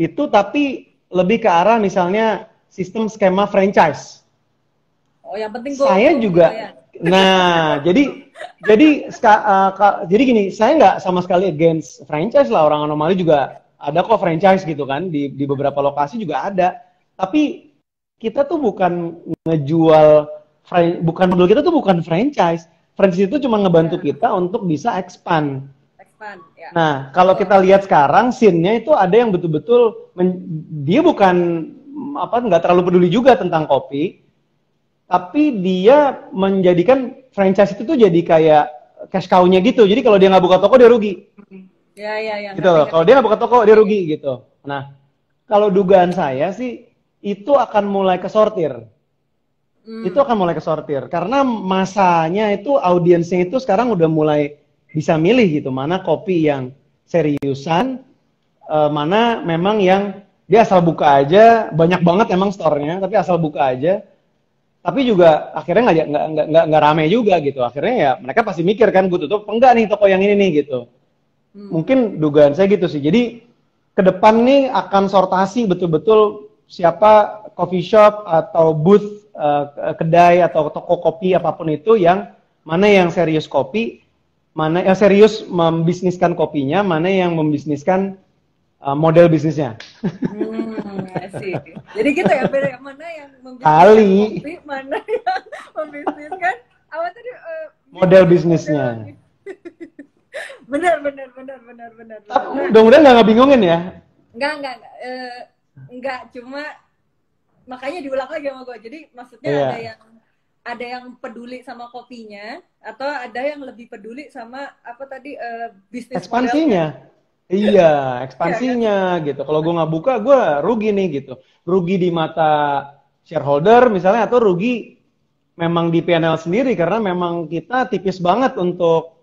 itu, tapi lebih ke arah misalnya sistem skema franchise. Oh, yang penting saya juga. Ya. Nah, jadi gini, saya nggak sama sekali against franchise lah. Orang anomali juga ada kok franchise gitu kan, di beberapa lokasi juga ada. Tapi kita tuh bukan ngejual, model kita tuh bukan franchise. Franchise itu cuma ngebantu kita untuk bisa expand. Ya. Nah, kalau kita lihat sekarang scene-nya itu ada yang betul-betul dia bukan nggak terlalu peduli juga tentang kopi, tapi dia menjadikan franchise itu tuh jadi kayak cash cow-nya gitu. Jadi kalau dia nggak buka toko dia rugi. Ya. Gitu. Kalau dia nggak buka toko dia rugi gitu. Nah, kalau dugaan saya sih itu akan mulai kesortir. Itu akan mulai kesortir karena masanya itu, audiensnya itu sekarang udah mulai bisa milih gitu, mana kopi yang seriusan, mana memang yang dia asal buka aja, banyak banget emang store-nya, tapi asal buka aja, tapi juga akhirnya nggak rame juga gitu. Akhirnya ya mereka pasti mikir kan, gue tutup enggak nih toko yang ini nih gitu. Mungkin dugaan saya gitu sih. Jadi ke depan nih akan sortasi betul-betul siapa coffee shop atau booth, kedai atau toko kopi apapun itu yang mana yang serius kopi, mana yang serius membisniskan kopinya, mana yang membisniskan model bisnisnya. Sih. Jadi gitu ya, beda mana yang membisniskan kopi, mana yang membisniskan apa tadi model bisnisnya. Benar. Mudah-mudahan nggak bingungin ya. Enggak, cuma makanya diulang lagi sama gue. Jadi maksudnya ada yang peduli sama kopinya, atau ada yang lebih peduli sama apa tadi bisnis ekspansinya. Iya, ekspansinya gitu. Kalau gue nggak buka, gue rugi nih gitu. Rugi di mata shareholder misalnya, atau rugi memang di P&L sendiri karena memang kita tipis banget untuk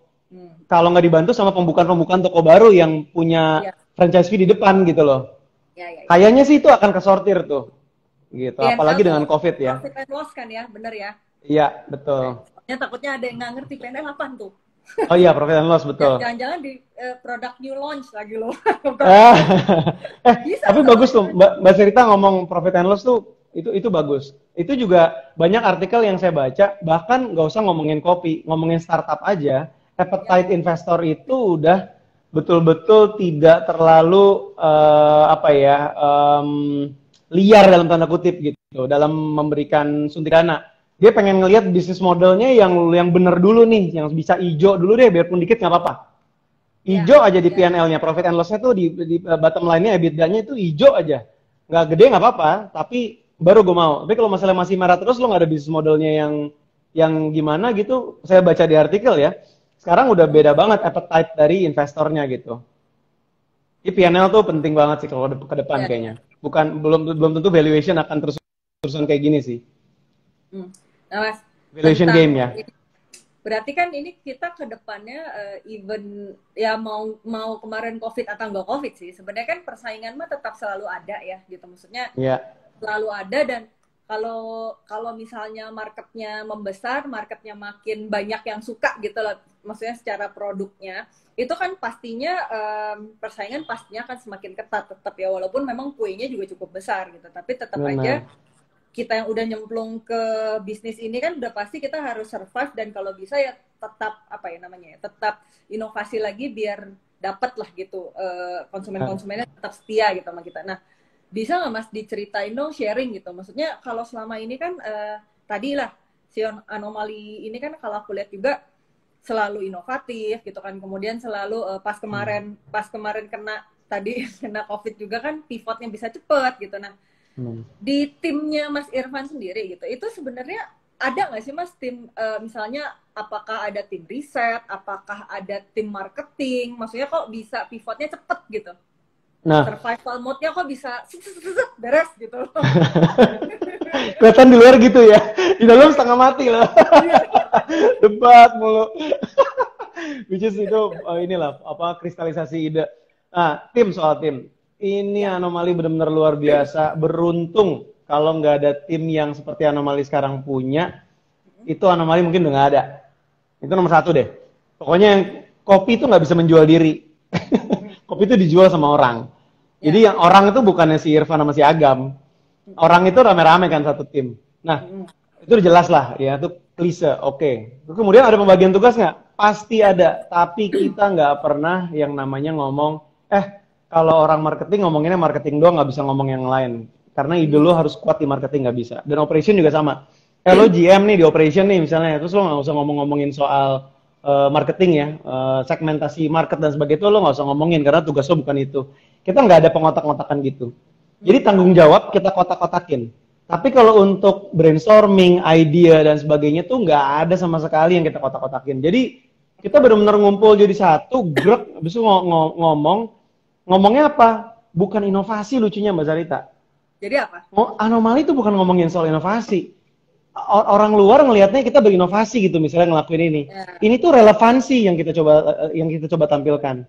kalau nggak dibantu sama pembukaan toko baru yang punya franchise fee di depan gitu loh. Kayaknya sih itu akan kesortir tuh, gitu. Apalagi dengan COVID ya. Profit and loss kan ya, bener ya? Iya, betul. Takutnya ada yang nggak ngerti P&L apaan tuh. Oh iya, profit and loss, betul. Jangan-jangan di produk new launch lagi loh. Tapi bagus tuh, Mbak Serita ngomong profit and loss tuh, itu bagus. Itu juga banyak artikel yang saya baca, bahkan nggak usah ngomongin kopi, ngomongin startup aja, appetite investor itu udah betul-betul tidak terlalu liar dalam tanda kutip gitu, dalam memberikan suntik dana. Dia pengen ngelihat bisnis modelnya yang bener dulu nih, yang bisa ijo dulu deh, biarpun dikit nggak apa-apa. Ijo aja di P&L-nya, profit and loss-nya tuh di bottom line-nya, EBITDA-nya itu ijo aja. Nggak gede nggak apa-apa, tapi baru gue mau. Tapi kalau masalah masih marah terus, lo nggak ada bisnis modelnya yang gimana gitu, saya baca di artikel ya, sekarang udah beda banget appetite dari investornya gitu. Ini P&L tuh penting banget sih kalau ke depan Ya. kayaknya. Bukan belum tentu valuation akan terusan kayak gini sih. Nah Mas, Valuation tentang game ya. berarti kan ini kita ke depannya even ya mau kemarin COVID atau enggak COVID sih, sebenarnya kan persaingan mah tetap selalu ada ya gitu. Maksudnya Iya. selalu ada, dan kalau misalnya marketnya membesar, marketnya makin banyak yang suka gitu loh, maksudnya secara produknya, itu kan pastinya persaingan pastinya akan semakin ketat tetap ya, walaupun memang kuenya juga cukup besar gitu, tapi tetap aja Benar. kita yang udah nyemplung ke bisnis ini kan udah pasti kita harus survive, dan kalau bisa ya tetap apa ya namanya ya, tetap inovasi lagi biar dapat lah gitu konsumen-konsumennya tetap setia gitu sama kita. Nah, bisa nggak Mas diceritain dong, sharing gitu, maksudnya kalau selama ini kan tadi lah si anomali ini kan kalau aku lihat juga selalu inovatif gitu kan, kemudian selalu pas kemarin kena tadi kena COVID juga kan pivotnya bisa cepet gitu. Nah, di timnya Mas Irfan sendiri gitu, itu sebenarnya ada nggak sih Mas tim misalnya apakah ada tim riset, apakah ada tim marketing, maksudnya kok bisa pivotnya cepet gitu, Nah, survival mode-nya kok bisa beres gitu loh. kelihatan di luar gitu ya. Di dalam setengah mati loh. Debat mulu. Which is itu inilah apa kristalisasi ide. Nah, soal tim. Ini anomali benar-benar luar biasa. Beruntung kalau nggak ada tim yang seperti anomali sekarang punya, itu anomali mungkin udah nggak ada. Itu nomor satu deh. Pokoknya yang kopi itu nggak bisa menjual diri. Kopi itu dijual sama orang. Jadi yang orang itu bukannya si Irfan sama si Agam. Orang itu rame-rame kan satu tim. Nah, itu jelas lah ya, itu klise. Oke. Kemudian ada pembagian tugas nggak? Pasti ada. Tapi kita nggak pernah yang namanya ngomong, kalau orang marketing ngomonginnya marketing doang, nggak bisa ngomong yang lain. Karena ide lo harus kuat di marketing, nggak bisa. Dan operation juga sama. Lo GM nih di operation nih misalnya, terus lo nggak usah ngomongin soal marketing ya, segmentasi market dan sebagainya, itu lo nggak usah ngomongin karena tugas lo bukan itu. Kita nggak ada pengotak-ngotakan gitu. Jadi tanggung jawab kita kotak-kotakin. Tapi kalau untuk brainstorming, idea dan sebagainya tuh nggak ada sama sekali yang kita kotak-kotakin. Jadi kita benar-benar ngumpul jadi satu, grek, habis itu ngomongnya apa? Bukan inovasi lucunya Mbak Zarita. Jadi apa? Anomali itu bukan ngomongin soal inovasi. Orang luar ngelihatnya kita berinovasi gitu misalnya ngelakuin ini. Ini tuh relevansi yang kita coba tampilkan.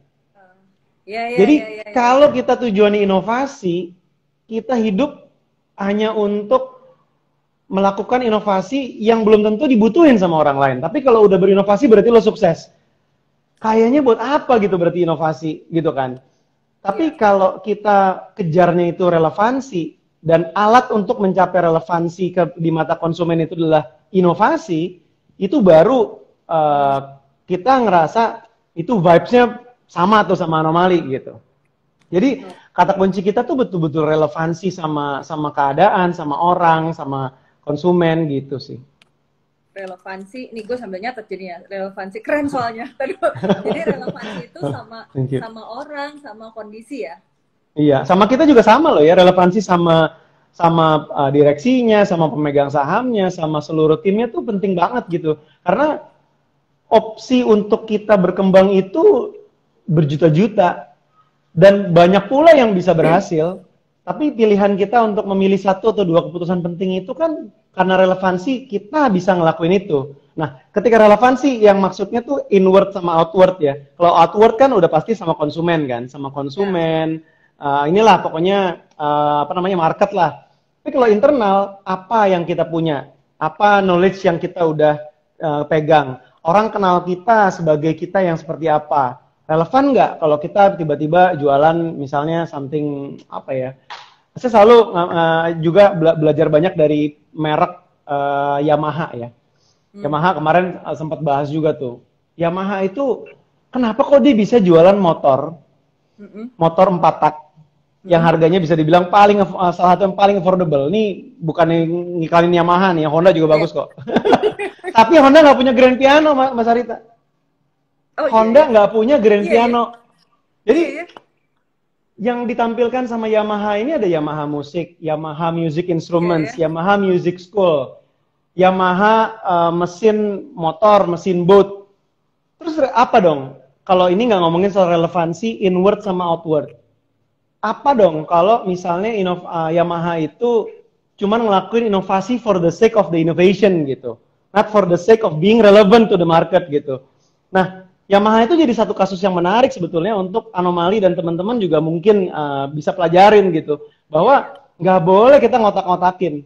Jadi kalau kita tujuannya inovasi, kita hidup hanya untuk melakukan inovasi yang belum tentu dibutuhin sama orang lain. Tapi kalau udah berinovasi berarti lo sukses. Kayaknya buat apa gitu berarti inovasi gitu kan. Tapi kalau kita kejarnya itu relevansi, dan alat untuk mencapai relevansi di mata konsumen itu adalah inovasi, itu baru kita ngerasa itu vibes-nya sama tuh sama anomali gitu. Jadi kata kunci kita tuh betul-betul relevansi sama keadaan, sama orang, sama konsumen gitu sih. Relevansi, nih gue sambil nyatet jadinya, relevansi keren soalnya. Jadi relevansi itu sama orang, sama kondisi ya. Iya, sama kita juga sama loh ya, relevansi sama direksinya, sama pemegang sahamnya, sama seluruh timnya tuh penting banget gitu. Karena opsi untuk kita berkembang itu berjuta-juta dan banyak pula yang bisa berhasil. Tapi pilihan kita untuk memilih satu atau dua keputusan penting itu kan karena relevansi kita bisa ngelakuin itu. Nah, ketika relevansi yang maksudnya tuh inward sama outward ya. Kalau outward kan udah pasti sama konsumen kan, sama konsumen. Inilah pokoknya market lah. Tapi kalau internal, apa yang kita punya, apa knowledge yang kita udah pegang, orang kenal kita sebagai kita yang seperti apa, relevan nggak kalau kita tiba-tiba jualan misalnya something apa ya? Saya selalu juga belajar banyak dari merek Yamaha ya. Yamaha kemarin sempat bahas juga tuh. Yamaha itu kenapa kok dia bisa jualan motor 4 tak yang harganya bisa dibilang salah satu yang paling affordable. Ini bukan ngiklanin Yamaha nih, Honda juga bagus kok. Tapi Honda nggak punya grand piano, Mas Arita. Honda nggak punya grand piano. Jadi yang ditampilkan sama Yamaha ini ada Yamaha Musik, Yamaha Music Instruments, Yamaha Music School, Yamaha mesin motor, mesin boat. Terus apa dong? Kalau ini nggak ngomongin soal relevansi inward sama outward. Apa dong kalau misalnya Yamaha itu cuman ngelakuin inovasi for the sake of the innovation gitu. Not for the sake of being relevant to the market gitu. Nah, Yamaha itu jadi satu kasus yang menarik sebetulnya untuk Anomali dan teman-teman juga mungkin bisa pelajarin gitu. Bahwa nggak boleh kita ngotak-ngotakin.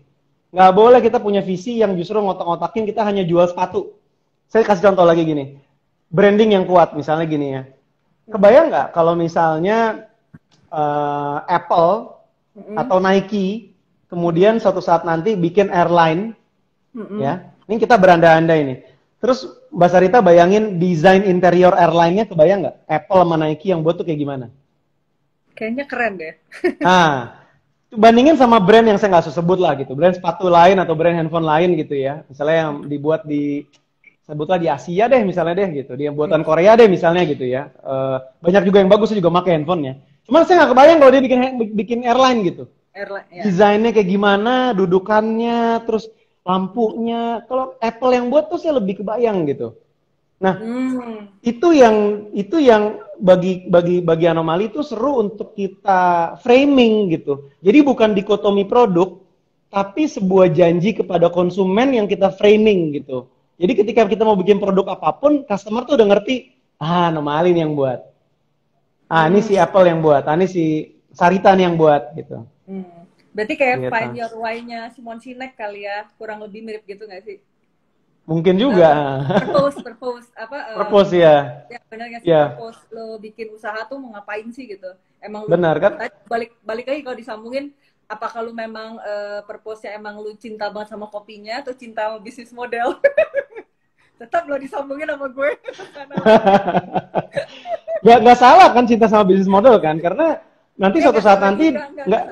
Nggak boleh kita punya visi yang justru ngotak-ngotakin kita hanya jual sepatu. Saya kasih contoh lagi gini. Branding yang kuat misalnya gini ya. Kebayang nggak kalau misalnya Apple atau Nike kemudian suatu saat nanti bikin airline, ya. Ini kita berandai-andai ini. Terus Mbak Sarita bayangin desain interior airline-nya, kebayang nggak? Apple sama Nike yang buat tuh kayak gimana? Kayaknya keren deh. Nah, bandingin sama brand yang saya nggak usah sebut lah gitu. Brand sepatu lain atau brand handphone lain gitu ya. Misalnya yang dibuat sebutlah di Asia deh misalnya deh gitu. Di buatan Korea deh misalnya gitu ya. Banyak juga yang bagus, saya juga pakai handphonenya. Cuman saya nggak kebayang kalau dia bikin airline gitu. Airline, ya. Desainnya kayak gimana, dudukannya, terus lampunya. Kalau Apple yang buat tuh saya lebih kebayang gitu. Nah, itu yang bagi Anomali itu seru untuk kita framing gitu. Jadi bukan dikotomi produk, tapi sebuah janji kepada konsumen yang kita framing gitu. Jadi ketika kita mau bikin produk apapun, customer tuh udah ngerti, Anomali nih yang buat. Ini si Apple yang buat, ini si Sarita nih yang buat gitu. Berarti kayak Find Your Why-nya Simon Sinek kali ya, kurang lebih mirip gitu nggak sih? Mungkin juga. Purpose ya. Ya benar nggak sih, purpose lo bikin usaha tuh mau ngapain sih gitu? Emang benar kan? Balik lagi kalau disambungin, apakah lu memang purpose-nya emang lu cinta banget sama kopinya atau cinta sama bisnis model? Tetap lo disambungin sama gue. Gak salah kan cinta sama bisnis model kan, karena nanti suatu saat nanti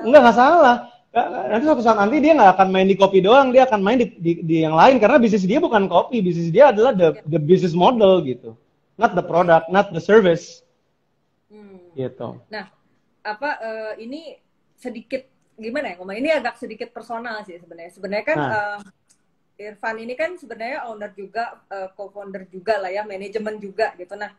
nggak salah. Nanti suatu saat nanti dia nggak akan main di kopi doang, dia akan main di yang lain karena bisnis dia bukan kopi, bisnis dia adalah the business model gitu, not the product, not the service. Gitu. Nah, ini sedikit gimana ya ngomong, ini agak sedikit personal sih sebenarnya. Sebenarnya kan Irfan ini kan sebenarnya owner juga, co-founder juga lah ya, manajemen juga gitu. Nah,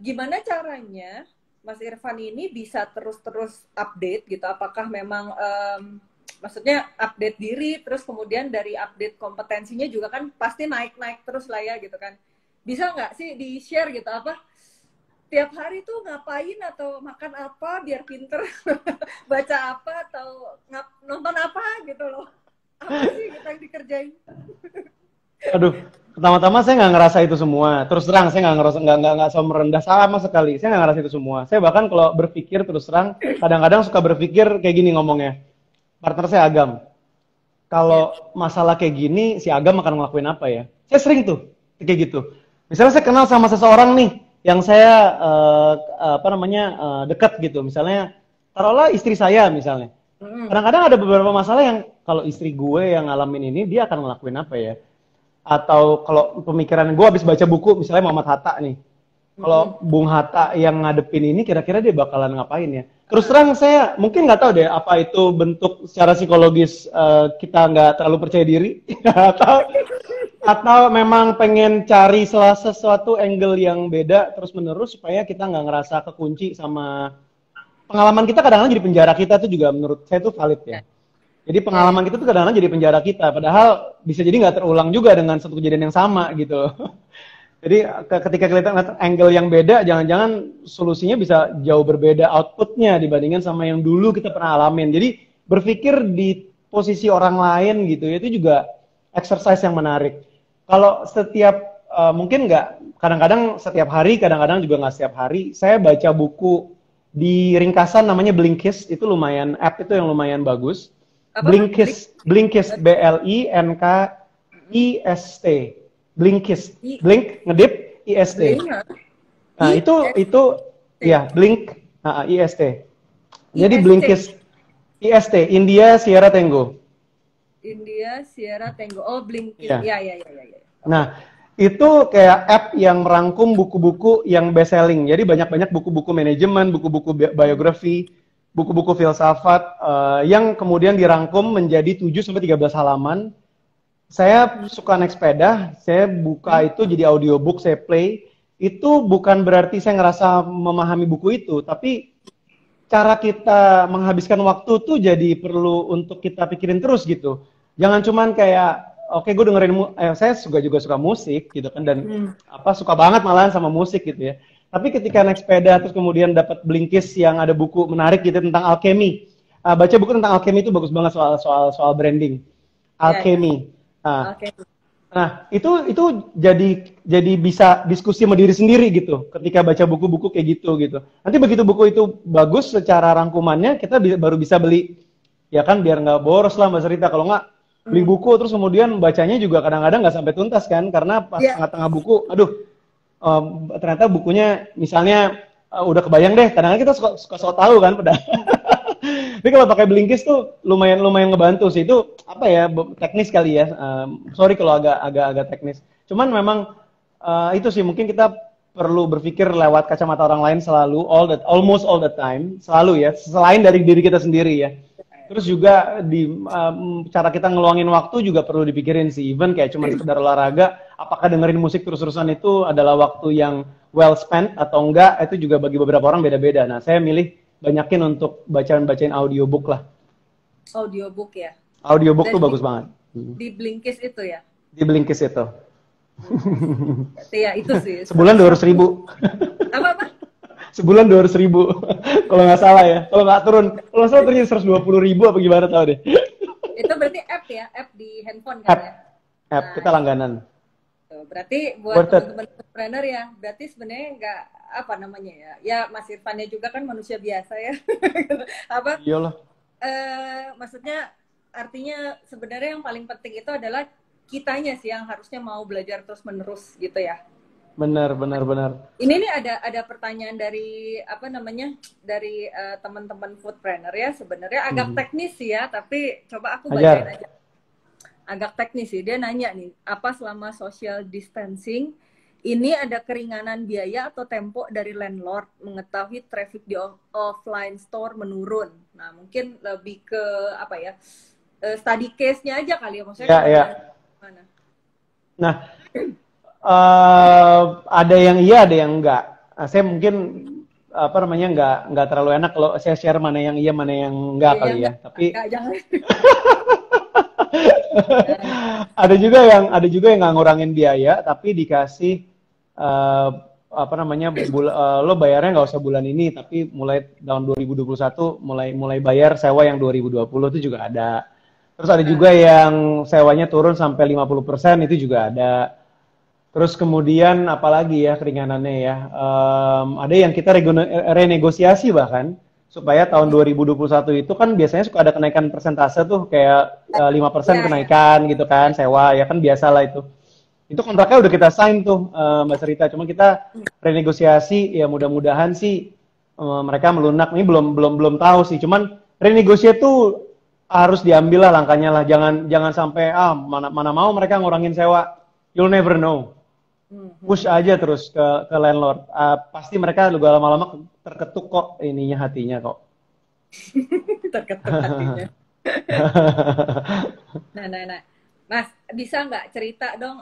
gimana caranya Mas Irfan ini bisa terus-terus update gitu? Apakah memang maksudnya update diri, terus kemudian dari update kompetensinya juga kan pasti naik-naik terus lah ya gitu kan? Bisa nggak sih di-share gitu apa? Tiap hari tuh ngapain atau makan apa biar pinter, baca apa atau nonton apa gitu loh? Apa sih kita yang dikerjain? Aduh. Pertama-tama saya nggak ngerasa itu semua. Terus terang saya nggak sama merendah sama sekali. Saya nggak ngerasa itu semua. Saya bahkan kalau berpikir terus terang, kadang-kadang suka berpikir kayak gini ngomongnya. Partner saya Agam. Kalau masalah kayak gini, si Agam akan ngelakuin apa ya? Saya sering tuh kayak gitu. Misalnya saya kenal sama seseorang nih, yang saya dekat gitu. Misalnya, taruhlah istri saya misalnya. Kadang-kadang ada beberapa masalah yang kalau istri gue yang ngalamin ini, dia akan ngelakuin apa ya? Atau kalau pemikiran gue habis baca buku misalnya Muhammad Hatta nih, kalau Bung Hatta yang ngadepin ini kira-kira dia bakalan ngapain ya? Terus terang saya mungkin nggak tahu deh apa itu bentuk secara psikologis kita nggak terlalu percaya diri atau memang pengen cari sesuatu angle yang beda terus menerus supaya kita nggak ngerasa kekunci sama pengalaman kita. Kadang-kadang jadi penjara kita tuh juga menurut saya tuh valid ya. Jadi pengalaman kita tuh kadang-kadang jadi penjara kita, padahal bisa jadi nggak terulang juga dengan satu kejadian yang sama gitu. Jadi ketika kita lihat angle yang beda, jangan-jangan solusinya bisa jauh berbeda outputnya dibandingkan sama yang dulu kita pernah alamin. Jadi berpikir di posisi orang lain gitu, itu juga exercise yang menarik. Kalau setiap, mungkin nggak, kadang-kadang setiap hari, kadang-kadang juga nggak setiap hari, saya baca buku di ringkasan namanya Blinkist, itu lumayan, app itu yang lumayan bagus. Blinkist, Blinkist, Blinkist, blink, ngedip, IST. Nah itu ya Blink, IST. Jadi Blinkist, IST, India Sierra Tango. India Sierra Tango, oh Blinkist, ya. Nah Itu kayak app yang merangkum buku-buku yang best selling. Jadi banyak-banyak buku-buku manajemen, buku-buku biografi, buku-buku filsafat yang kemudian dirangkum menjadi 7 sampai 13 halaman. Saya suka naik sepeda, saya buka itu jadi audiobook, saya play. Itu bukan berarti saya ngerasa memahami buku itu, tapi cara kita menghabiskan waktu tuh jadi perlu untuk kita pikirin terus gitu. Jangan cuman kayak oke gue dengerin saya juga suka musik gitu kan dan suka banget malahan sama musik gitu ya. Tapi ketika naik sepeda terus kemudian dapat Blinkist yang ada buku menarik gitu tentang alchemy. Baca buku tentang alchemy itu bagus banget soal branding. Alchemy. Nah, itu jadi bisa diskusi sama diri sendiri gitu ketika baca buku-buku kayak gitu. Nanti begitu buku itu bagus secara rangkumannya, kita baru bisa beli. Ya kan biar nggak boros lah Mbak Serita. Kalau nggak beli buku terus kemudian bacanya juga kadang-kadang nggak sampai tuntas kan karena pas tengah-tengah buku, aduh ternyata bukunya misalnya udah kebayang deh. Kadang-kadang kita suka tahu kan pada. Tapi kalau pakai Blinkist tuh lumayan ngebantu sih. Itu apa ya, teknis kali ya. Sorry kalau agak teknis. Cuman memang itu sih mungkin kita perlu berpikir lewat kacamata orang lain selalu, almost all the time, selalu ya. Selain dari diri kita sendiri ya. Terus juga di cara kita ngeluangin waktu juga perlu dipikirin sih. Even kayak cuma sekedar olahraga, apakah dengerin musik terus-terusan itu adalah waktu yang well spent atau enggak, itu juga bagi beberapa orang beda-beda. Nah, saya milih banyakin untuk bacain audiobook lah. Audiobook ya? Audiobook tuh bagus banget. Di Blinkist itu ya? Di Blinkist itu. Ya itu sih. Sebulan 200.000. Apa? Sebulan 200.000. Kalau nggak salah ya. Kalau nggak turun. Kalau nggak salah turun 120.000 apa gimana tau deh. Itu berarti app ya? App di handphone kan ya? App, kita langganan. Berarti buat teman-teman entrepreneur ya, berarti sebenarnya nggak apa namanya ya, ya Mas Irfannya juga kan manusia biasa ya, apa? Iyalah. Maksudnya artinya sebenarnya yang paling penting itu adalah kitanya sih yang harusnya mau belajar terus menerus gitu ya. Benar. Ini nih ada pertanyaan dari apa namanya dari teman-teman foodpreneur ya, sebenarnya agak teknis sih ya, tapi coba aku bacain aja. Agak teknis sih, dia nanya nih, apa selama social distancing ini ada keringanan biaya atau tempo dari landlord mengetahui traffic di offline store menurun. Nah, mungkin lebih ke apa ya, study case-nya aja kali ya, maksudnya mana? Nah, ada yang iya, ada yang enggak. Saya mungkin apa namanya nggak terlalu enak kalau saya share mana yang iya mana yang enggak kali ya. Tapi jangan. ada juga yang nggak ngurangin biaya tapi dikasih apa namanya lo bayarnya nggak usah bulan ini tapi mulai tahun 2021 mulai bayar sewa yang 2020 itu juga ada. Terus ada juga yang sewanya turun sampai 50% itu juga ada. Terus kemudian apalagi ya keringanannya ya, ada yang kita renegosiasi bahkan supaya tahun 2021 itu kan biasanya suka ada kenaikan persentase tuh kayak 5% kenaikan gitu kan sewa ya kan biasalah itu kontraknya udah kita sign tuh Mbak Serita, cuma kita renegosiasi ya mudah-mudahan sih mereka melunak. Ini belum tahu sih, cuman renegosiasi tuh harus diambil lah langkahnya lah, jangan sampai mana mau mereka ngurangin sewa, you'll never know. Push aja terus ke landlord. Pasti mereka juga lama-lama terketuk kok ininya hatinya kok. Terketuk hatinya. Nah. Mas, bisa nggak cerita dong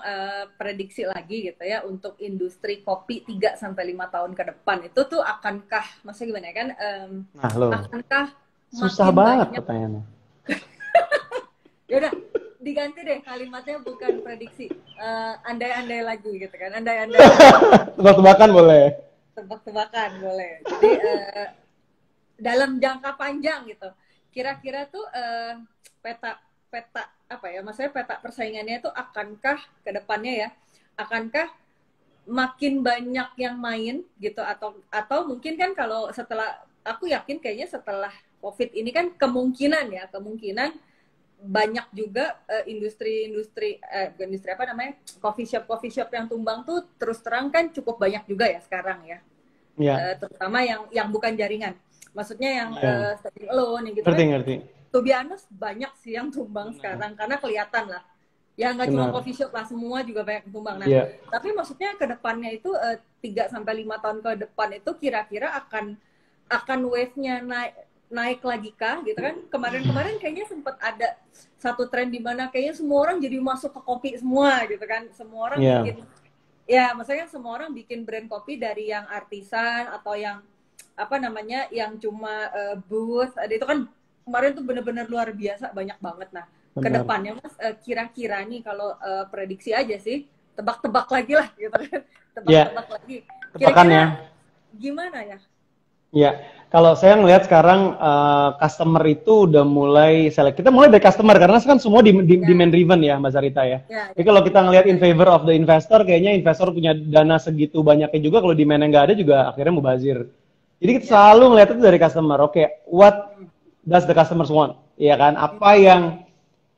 prediksi lagi gitu ya untuk industri kopi 3-5 tahun ke depan itu tuh akankah, maksudnya gimana ya kan? Akankah susah banget pertanyaannya. Yaudah, diganti deh kalimatnya bukan prediksi, andai-andai lagi gitu kan, andai-andai. Tebak-tebakan boleh. Tebak-tebakan boleh. Jadi dalam jangka panjang gitu, kira-kira tuh peta apa ya, maksudnya peta persaingannya itu akankah ke depannya ya, akankah makin banyak yang main gitu atau mungkin kan kalau setelah, aku yakin kayaknya setelah COVID ini kan kemungkinan banyak juga industri apa namanya coffee shop yang tumbang tuh terus terang kan cukup banyak juga ya sekarang ya. Terutama yang bukan jaringan, maksudnya yang standing alone yang gitu. Ngerti. To be honest, banyak sih yang tumbang sekarang karena kelihatan lah Ya nggak cuma benar. coffee shop lah, semua juga banyak yang tumbang. Nah, Iya, tapi maksudnya ke depannya itu 3 sampai 5 tahun ke depan itu kira-kira akan wave-nya naik naik lagi kah gitu kan? Kemarin-kemarin kayaknya sempat ada satu tren di mana kayaknya semua orang jadi masuk ke kopi semua gitu kan. Semua orang iya, bikin, ya maksudnya semua orang bikin brand kopi dari yang artisan atau yang apa namanya yang cuma booth. Ada itu kan kemarin tuh bener-bener luar biasa banyak banget. Nah, benar. kedepannya mas kira-kira nih kalau prediksi aja sih, tebak-tebak lagi lah gitu kan. Ya, Tebak-tebak lagi. tebakan ya. Kira-kira gimana ya? Ya, kalau saya ngelihat sekarang customer itu udah mulai select. Kita mulai dari customer karena kan semua demand Ya, driven ya, Mbak Sarita ya. ya, Jadi ya, kalau kita ngelihat ya, in ya. favor of the investor, kayaknya investor punya dana segitu banyaknya juga. Kalau demand yang nggak ada juga akhirnya mubazir. Jadi kita Ya. selalu ngelihat itu dari customer. Oke, what Hmm. does the customers want? Iya kan? Apa Hmm.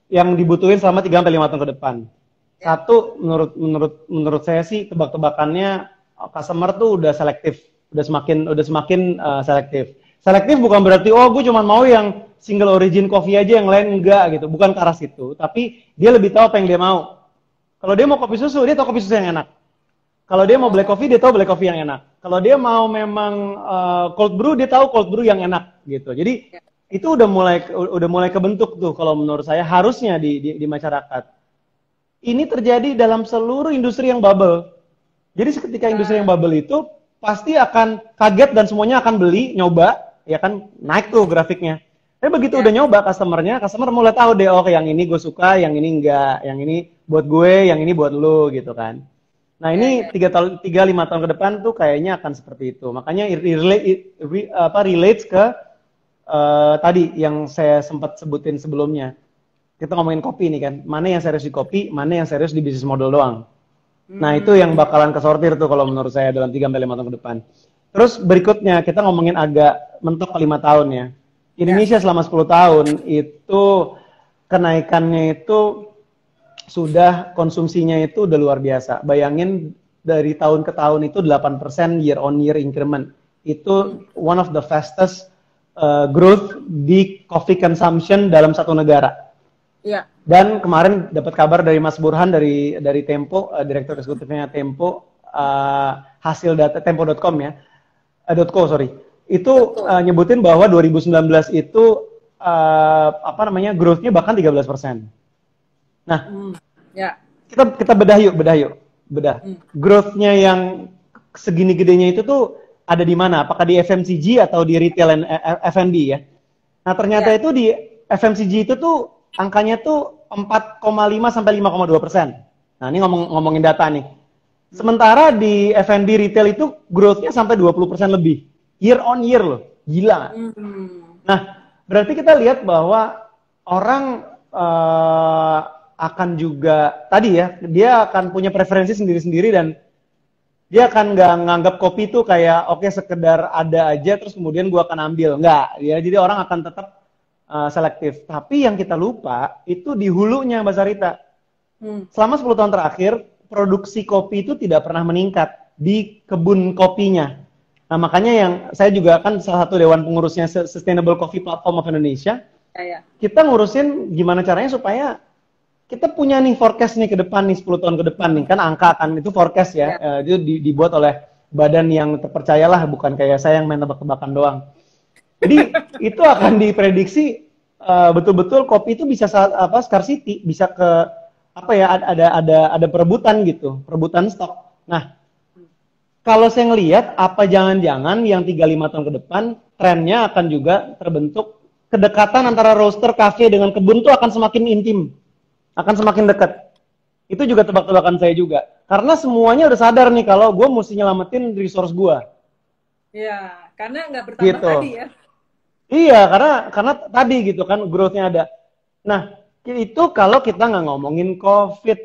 yang dibutuhin selama 3 sampai 5 tahun ke depan? Ya, Satu, menurut saya sih tebak-tebakannya customer tuh udah selektif, udah semakin selektif. Selektif bukan berarti oh gue cuma mau yang single origin coffee aja, yang lain enggak gitu. Bukan ke arah situ, tapi dia lebih tahu apa yang dia mau. Kalau dia mau kopi susu, dia tahu kopi susu yang enak. Kalau dia mau black oh, coffee, dia tahu black coffee yang enak. Kalau dia mau memang cold brew, dia tahu cold brew yang enak gitu. Jadi ya, itu udah mulai kebentuk tuh kalau menurut saya harusnya di masyarakat. Ini terjadi dalam seluruh industri yang bubble. Jadi ketika industri yang ah, bubble itu pasti akan kaget dan semuanya akan beli, nyoba, ya kan naik tuh grafiknya. Tapi begitu udah ya, nyoba customer mulai tahu deh, oh yang ini gue suka, yang ini enggak, yang ini buat gue, yang ini buat lo gitu kan. Nah ya, ini ya, 3 5 tahun ke depan tuh kayaknya akan seperti itu. Makanya relates ke tadi yang saya sempat sebutin sebelumnya. Kita ngomongin kopi nih kan, mana yang serius di kopi, mana yang serius di bisnis model doang. Nah, itu yang hmm, bakalan kesortir tuh kalau menurut saya dalam 3 sampai 5 tahun ke depan. Terus berikutnya kita ngomongin agak mentok ke 5 tahun ya. ya, Indonesia selama 10 tahun itu kenaikannya itu sudah konsumsinya itu udah luar biasa. Bayangin dari tahun ke tahun itu 8% year on year increment. hmm, Itu one of the fastest growth di coffee consumption dalam satu negara. ya, Dan kemarin dapat kabar dari Mas Burhan dari Tempo, direktur eksekutifnya Tempo, hasil data tempo.com ya, .co sorry, itu betul. nyebutin bahwa 2019 itu apa namanya growth-nya bahkan 13%. Nah, Hmm, ya, kita bedah. hmm, Growth-nya yang segini gedenya itu tuh ada di mana? Apakah di FMCG atau di retail and F&B ya? Nah, ternyata ya, itu di FMCG itu tuh angkanya tuh 4,5 sampai 5,2%. Nah, ini ngomongin data nih. hmm, Sementara di F&B retail itu growth-nya sampai 20% lebih. Year on year loh. Gila nggak? hmm, Nah, berarti kita lihat bahwa orang akan juga tadi ya, dia akan punya preferensi sendiri-sendiri dan dia akan nggak nganggap kopi itu kayak oke sekedar ada aja terus kemudian gua akan ambil. Nggak, ya. Jadi orang akan tetap selektif. Tapi yang kita lupa itu di hulunya Mbak Sarita. hmm, Selama 10 tahun terakhir, produksi kopi itu tidak pernah meningkat di kebun kopinya. Nah, makanya yang saya juga kan salah satu dewan pengurusnya Sustainable Coffee Platform of Indonesia, ya, ya, kita ngurusin gimana caranya supaya kita punya nih forecast nih ke depan nih 10 tahun ke depan nih. Kan angka kan itu forecast ya. ya, Itu dibuat oleh badan yang terpercayalah bukan kayak saya yang main tebak-tebakan doang. Jadi itu akan diprediksi betul-betul kopi itu bisa apa scarcity, bisa ke apa ya ada perebutan gitu, perebutan stok. Nah, hmm, kalau saya ngelihat apa jangan-jangan yang 3 5 tahun ke depan trennya akan juga terbentuk kedekatan antara roaster kafe dengan kebun tuh akan semakin intim, akan semakin dekat. Itu juga tebak-tebakan saya juga. Karena semuanya udah sadar nih kalau gue mesti nyelamatin resource gue. ya, karena nggak bertambah Gitu. tadi ya. Iya, karena tadi gitu kan growth-nya ada. Nah, itu kalau kita nggak ngomongin COVID.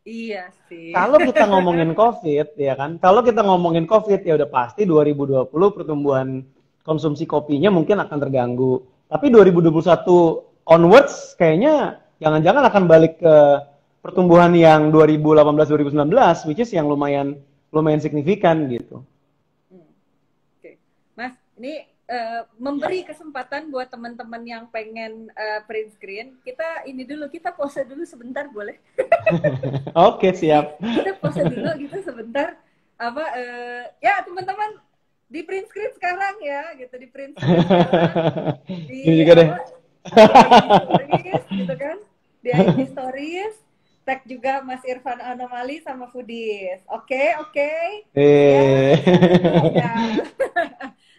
Iya sih. Kalau kita ngomongin COVID, ya kan? Kalau kita ngomongin COVID, ya udah pasti 2020 pertumbuhan konsumsi kopinya mungkin akan terganggu. Tapi 2021 onwards kayaknya jangan-jangan akan balik ke pertumbuhan yang 2018-2019, which is yang lumayan lumayan signifikan gitu. Hmm, oke, Mas, ini memberi kesempatan buat teman-teman yang pengen print screen, kita pause dulu sebentar boleh? Oke, siap. Kita pause dulu gitu sebentar. Ya teman-teman di print screen sekarang ya, gitu di print screen sekarang. Ini juga deh. Di IG Stories, gitu kan? Di IG Stories, tag juga Mas Irfan Anomali sama Foodies. Oke. Ya.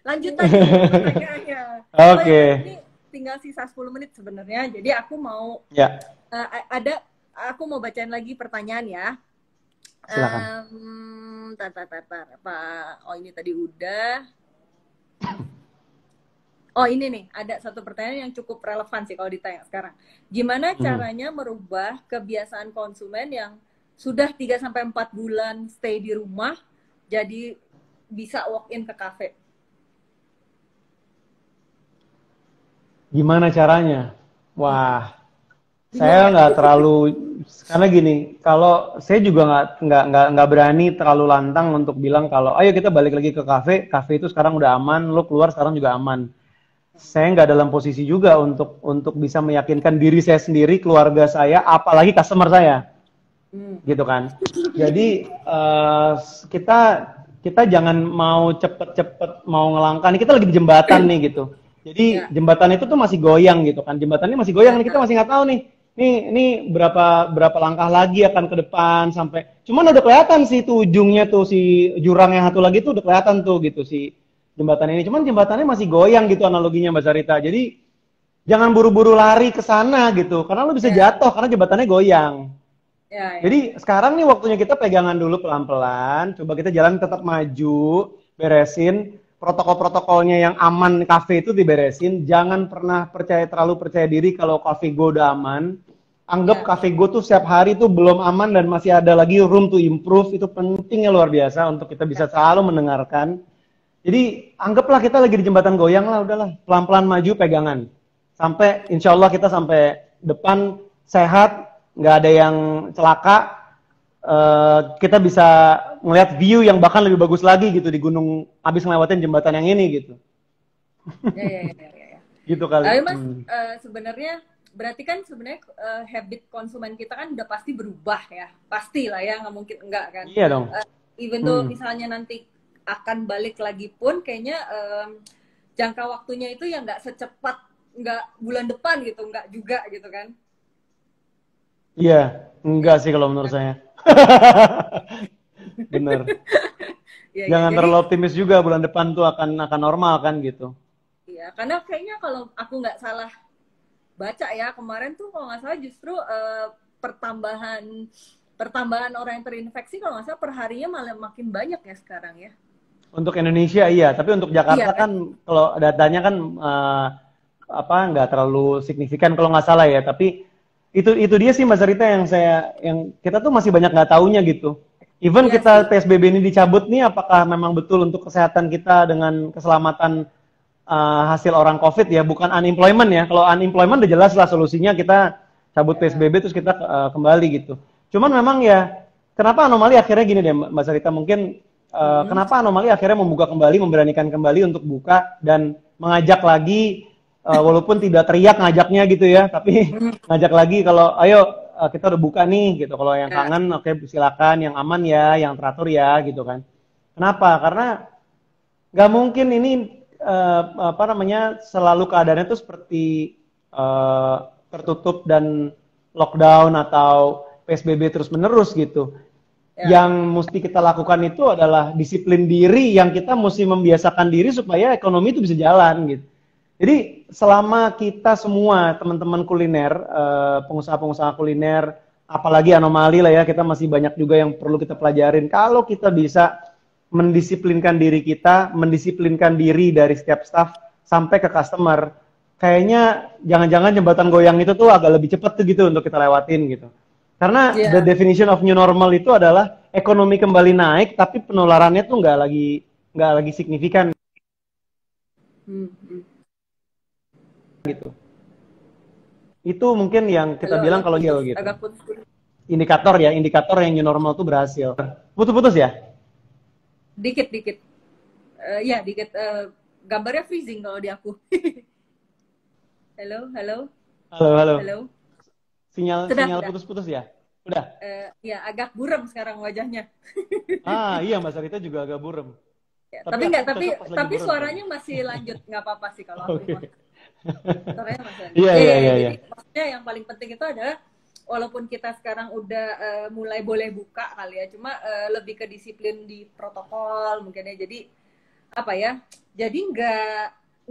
Lanjut lagi pertanyaannya. Oke. Ini tinggal sisa 10 menit sebenarnya. Jadi aku mau aku mau bacain lagi pertanyaan ya. Silakan. Oh ini tadi udah. Oh ini nih, ada satu pertanyaan yang cukup relevan sih kalau ditanya sekarang. Gimana caranya merubah kebiasaan konsumen yang sudah 3-4 bulan stay di rumah jadi bisa walk in ke kafe? Gimana caranya? Wah, saya nggak terlalu, karena gini, kalau saya juga nggak berani terlalu lantang untuk bilang kalau ayo kita balik lagi ke kafe itu sekarang udah aman, lo keluar sekarang juga aman. Saya nggak dalam posisi juga untuk bisa meyakinkan diri saya sendiri, keluarga saya, apalagi customer saya, gitu kan. Jadi kita jangan mau cepet-cepet mau ngelangkah. Nih kita lagi di jembatan nih gitu. Jadi jembatan itu tuh masih goyang gitu kan. Jembatannya masih goyang nih, kita masih nggak tahu nih. Ini berapa langkah lagi akan ke depan sampai. Cuman udah kelihatan sih tuh ujungnya tuh si jurang yang satu lagi tuh udah kelihatan tuh gitu si jembatan ini. Cuman jembatannya masih goyang gitu analoginya Mbak Sarita. Jadi jangan buru-buru lari ke sana gitu, karena lo bisa jatuh karena jembatannya goyang. Jadi sekarang nih waktunya kita pegangan dulu pelan-pelan, coba kita jalan tetap maju, beresin protokol-protokolnya yang aman, kafe itu diberesin. Jangan pernah terlalu percaya diri kalau Cafe Go udah aman. Anggap Cafe Go tuh setiap hari tuh belum aman dan masih ada lagi room to improve. Itu pentingnya luar biasa untuk kita bisa selalu mendengarkan. Jadi anggaplah kita lagi di jembatan goyang lah, udahlah pelan-pelan maju pegangan. Sampai insya Allah kita sampai depan sehat, nggak ada yang celaka. Kita bisa melihat view yang bahkan lebih bagus lagi gitu di gunung habis ngelewatin jembatan yang ini gitu. Ya. Gitu kali. Tapi Mas, sebenarnya berarti kan sebenarnya habit konsumen kita kan udah pasti berubah ya, pasti lah ya, nggak mungkin enggak kan. Iya dong. Even though misalnya nanti akan balik lagi pun, kayaknya jangka waktunya itu ya nggak secepat, nggak bulan depan gitu, nggak juga gitu kan. Iya, enggak sih kalau menurut saya. Bener. Jangan terlalu optimis juga bulan depan tuh akan normal kan gitu. Iya, karena kayaknya kalau aku nggak salah baca ya kemarin tuh kalau nggak salah justru pertambahan orang yang terinfeksi kalau nggak salah perharinya malah makin banyak ya sekarang ya. Untuk Indonesia iya, tapi untuk Jakarta kan kalau datanya kan nggak terlalu signifikan kalau nggak salah ya, tapi itu dia sih Mbak Sarita yang kita tuh masih banyak nggak taunya gitu. Even kita PSBB ini dicabut nih, apakah memang betul untuk kesehatan kita dengan keselamatan hasil orang COVID ya, bukan unemployment ya. Kalau unemployment udah jelas lah solusinya kita cabut PSBB terus kita kembali gitu. Cuman memang ya, kenapa anomali akhirnya gini deh Mbak Sarita, mungkin kenapa anomali akhirnya membuka kembali, memberanikan kembali untuk buka dan mengajak lagi. Walaupun tidak teriak ngajaknya gitu ya, tapi ngajak lagi kalau ayo kita udah buka nih gitu. Kalau yang kangen oke, silakan, yang aman ya, yang teratur ya gitu kan. Kenapa? Karena nggak mungkin ini selalu keadaannya tuh seperti tertutup dan lockdown atau PSBB terus menerus gitu. Yang mesti kita lakukan itu adalah disiplin diri, yang kita mesti membiasakan diri supaya ekonomi itu bisa jalan gitu. Jadi selama kita semua teman-teman kuliner, pengusaha-pengusaha kuliner, apalagi anomali lah ya, kita masih banyak juga yang perlu kita pelajarin. Kalau kita bisa mendisiplinkan diri kita, mendisiplinkan diri dari setiap staff sampai ke customer, kayaknya jangan-jangan jembatan goyang itu tuh agak lebih cepat tuh gitu untuk kita lewatin gitu. Karena the definition of new normal itu adalah ekonomi kembali naik, tapi penularannya tuh nggak lagi signifikan. Gitu. Itu mungkin yang kita bilang kalau gitu. Indikator yang new normal tuh berhasil. Putus-putus ya? Dikit. Ya, dikit. gambarnya freezing kalau di aku. Halo, halo, Halo, halo. halo. Sinyal Sudah, sinyal sudah. putus-putus ya? Udah. Ya agak buram sekarang wajahnya. Ah, iya Mbak Sarita juga agak burem. Ya, Tapi tapi aku nggak, cocok pas lagi tapi burem kayaknya. suaranya masih lanjut, nggak apa-apa sih kalau aku mah. Oke. Suaranya masih lanjut. Iya, Ya, iya, ya, ya. iya, iya. Jadi maksudnya yang paling penting itu adalah walaupun kita sekarang udah mulai boleh buka kali ya, cuma lebih ke disiplin di protokol mungkin ya. Jadi apa ya? Jadi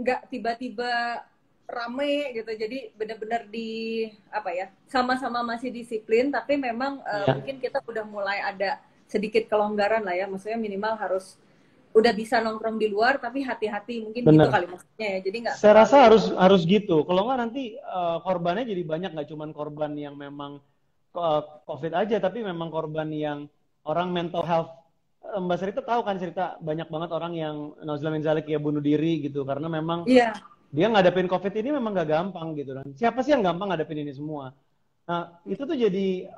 nggak tiba-tiba rame gitu. Jadi benar-benar di apa ya? Sama-sama masih disiplin, tapi memang Iya, mungkin kita udah mulai ada sedikit kelonggaran lah ya. Maksudnya minimal harus udah bisa nongkrong di luar, tapi hati-hati mungkin gitu bener. kali maksudnya ya. Jadi nggak Saya rasa terlalu. harus gitu. Kalau nggak nanti korbannya jadi banyak, nggak cuma korban yang memang COVID aja, tapi memang korban yang orang mental health. Mbak Sarita tahu kan cerita banyak banget orang yang nauzubillah min dzalik ya bunuh diri gitu karena memang Iya. dia ngadepin COVID ini memang nggak gampang gitu kan. Siapa sih yang gampang ngadepin ini semua? Nah, itu tuh jadi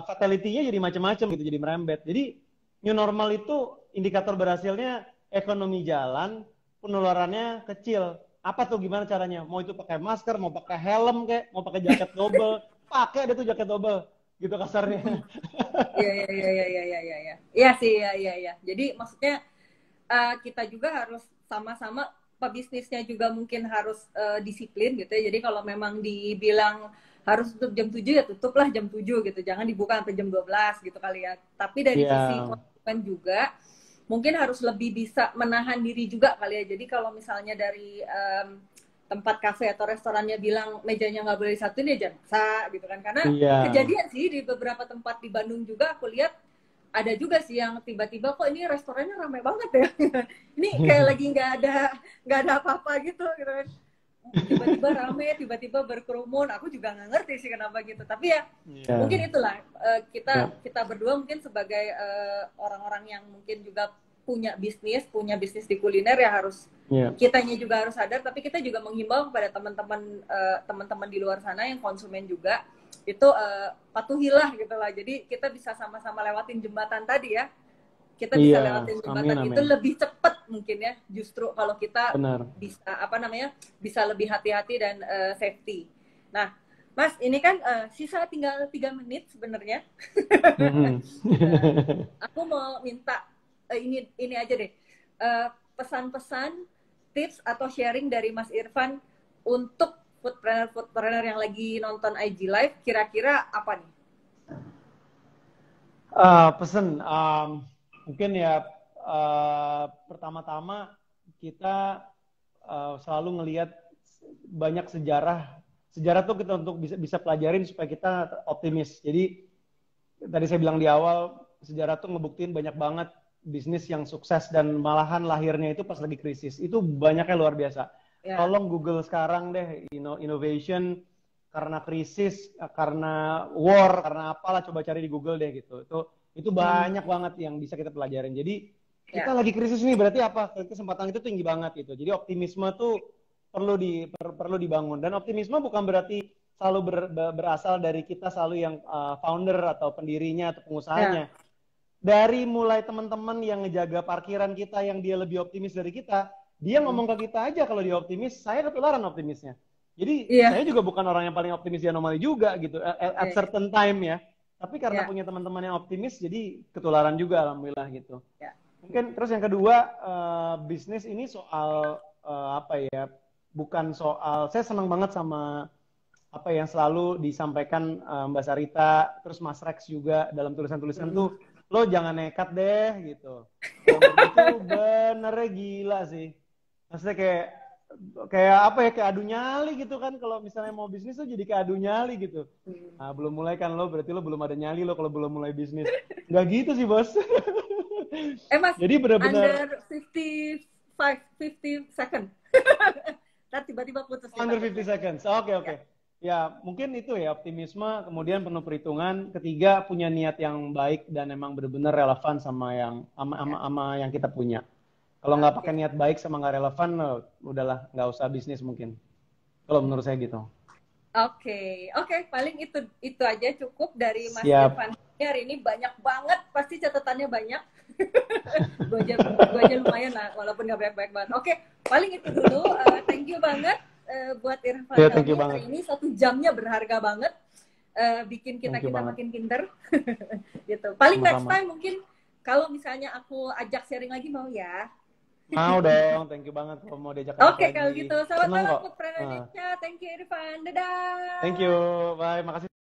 fatality-nya jadi macam-macam gitu, jadi merembet. Jadi new normal itu indikator berhasilnya ekonomi jalan, penularannya kecil. Apa tuh gimana caranya? Mau itu pakai masker, mau pakai helm kayak, mau pakai jaket double, pakai deh tuh jaket double gitu kasarnya. Iya, iya, iya, iya, iya, iya, iya. Iya sih, iya, iya, iya. Jadi maksudnya kita juga harus sama-sama pebisnisnya juga mungkin harus disiplin gitu ya. Jadi kalau memang dibilang harus tutup jam 7 ya tutuplah jam 7 gitu. Jangan dibuka sampai jam 12 gitu kali ya. Tapi dari sisi Iya. konsumen juga mungkin harus lebih bisa menahan diri juga kali ya. Jadi kalau misalnya dari tempat kafe atau restorannya bilang mejanya nggak boleh disatuin ya jangan paksa gitu kan. Karena Iya. kejadian sih di beberapa tempat di Bandung juga aku lihat ada juga sih yang tiba-tiba kok ini restorannya ramai banget ya. Ini kayak lagi nggak ada apa-apa gitu kan. Tiba-tiba rame, tiba-tiba berkerumun. Aku juga nggak ngerti sih kenapa gitu. Tapi ya mungkin Iya. itulah kita Iya. kita berdua mungkin sebagai orang-orang yang mungkin juga punya bisnis di kuliner ya harus Iya. kitanya juga harus sadar. Tapi kita juga menghimbau kepada teman-teman di luar sana yang konsumen juga itu patuhilah gitu lah. Jadi kita bisa sama-sama lewatin jembatan tadi ya. Kita bisa Iya. lewatin Amin, jembatan itu amin. lebih cepat mungkin ya. Justru kalau kita Benar. bisa apa namanya bisa lebih hati-hati dan safety. Nah, Mas, ini kan sisa tinggal 3 menit sebenarnya. Mhm. uh, aku mau minta ini aja deh pesan-pesan, tips atau sharing dari Mas Irfan untuk foodpreneur yang lagi nonton IG Live, kira-kira apa nih? Pesen, mungkin ya pertama-tama kita selalu ngelihat banyak sejarah. Sejarah tuh kita untuk bisa pelajarin supaya kita optimis. Jadi tadi saya bilang di awal, sejarah tuh ngebuktiin banyak banget bisnis yang sukses dan malahan lahirnya itu pas lagi krisis. Itu banyaknya luar biasa. Ya. Tolong Google sekarang deh, innovation karena krisis, karena war, karena apalah, coba cari di Google deh gitu. Itu banyak banget yang bisa kita pelajarin. Jadi kita Ya. lagi krisis nih, berarti apa? Kesempatan itu tinggi banget gitu. Jadi optimisme tuh perlu dibangun. Dan optimisme bukan berarti selalu berasal dari kita selalu yang founder atau pendirinya atau pengusahanya. Ya. Dari mulai teman-teman yang ngejaga parkiran kita yang dia lebih optimis dari kita, dia ngomong ke kita aja kalau dia optimis, saya ketularan optimisnya. Jadi Iya. saya juga bukan orang yang paling optimis di anomali juga gitu at Ya. certain time ya. Tapi karena Ya. punya teman-teman yang optimis, jadi ketularan juga alhamdulillah gitu. Ya. Mungkin terus yang kedua, bisnis ini soal apa ya? Bukan soal, saya senang banget sama apa yang selalu disampaikan Mbak Sarita, terus Mas Rex juga dalam tulisan-tulisan tuh, lo jangan nekat deh gitu. Yang itu benernya gila sih. Maksudnya kayak apa ya, kayak adu nyali gitu kan, kalau misalnya mau bisnis tuh jadi kayak adu nyali gitu. Nah, belum mulai kan lo, berarti lo belum ada nyali lo kalau belum mulai bisnis. Nggak gitu sih bos. Mas, Jadi benar-benar under 55, 50 second. Ntar tiba-tiba putus ya under takutnya. 50 seconds. Oke, oke. Ya. Ya, mungkin itu ya optimisme, kemudian penuh perhitungan. Ketiga, punya niat yang baik dan emang benar-benar relevan sama Ya. yang kita punya. Kalau nggak pakai Oke. niat baik sama nggak relevan, udahlah nggak usah bisnis mungkin. Kalau menurut saya gitu. Oke, paling itu aja cukup dari Mas Siap. Irfan. Hari ini banyak banget, pasti catatannya banyak. Gue aja lumayan lah, walaupun nggak banyak-banyak banget. Oke, paling itu dulu. Thank you banget buat Irfan Ya, thank Helmi you banget. hari ini. 1 jamnya berharga banget. Bikin Thank you kita banget. makin pinter. Gitu. Paling next Sama-sama. time mungkin kalau misalnya aku ajak sharing lagi mau ya. Mau dong, thank you banget kalau mau diajak-ajak Oke, lagi. kalau gitu. Selamat Seneng malam kok. Foodpreneur Indonesia. Thank you Irfan. Dadah. Thank you, bye, makasih.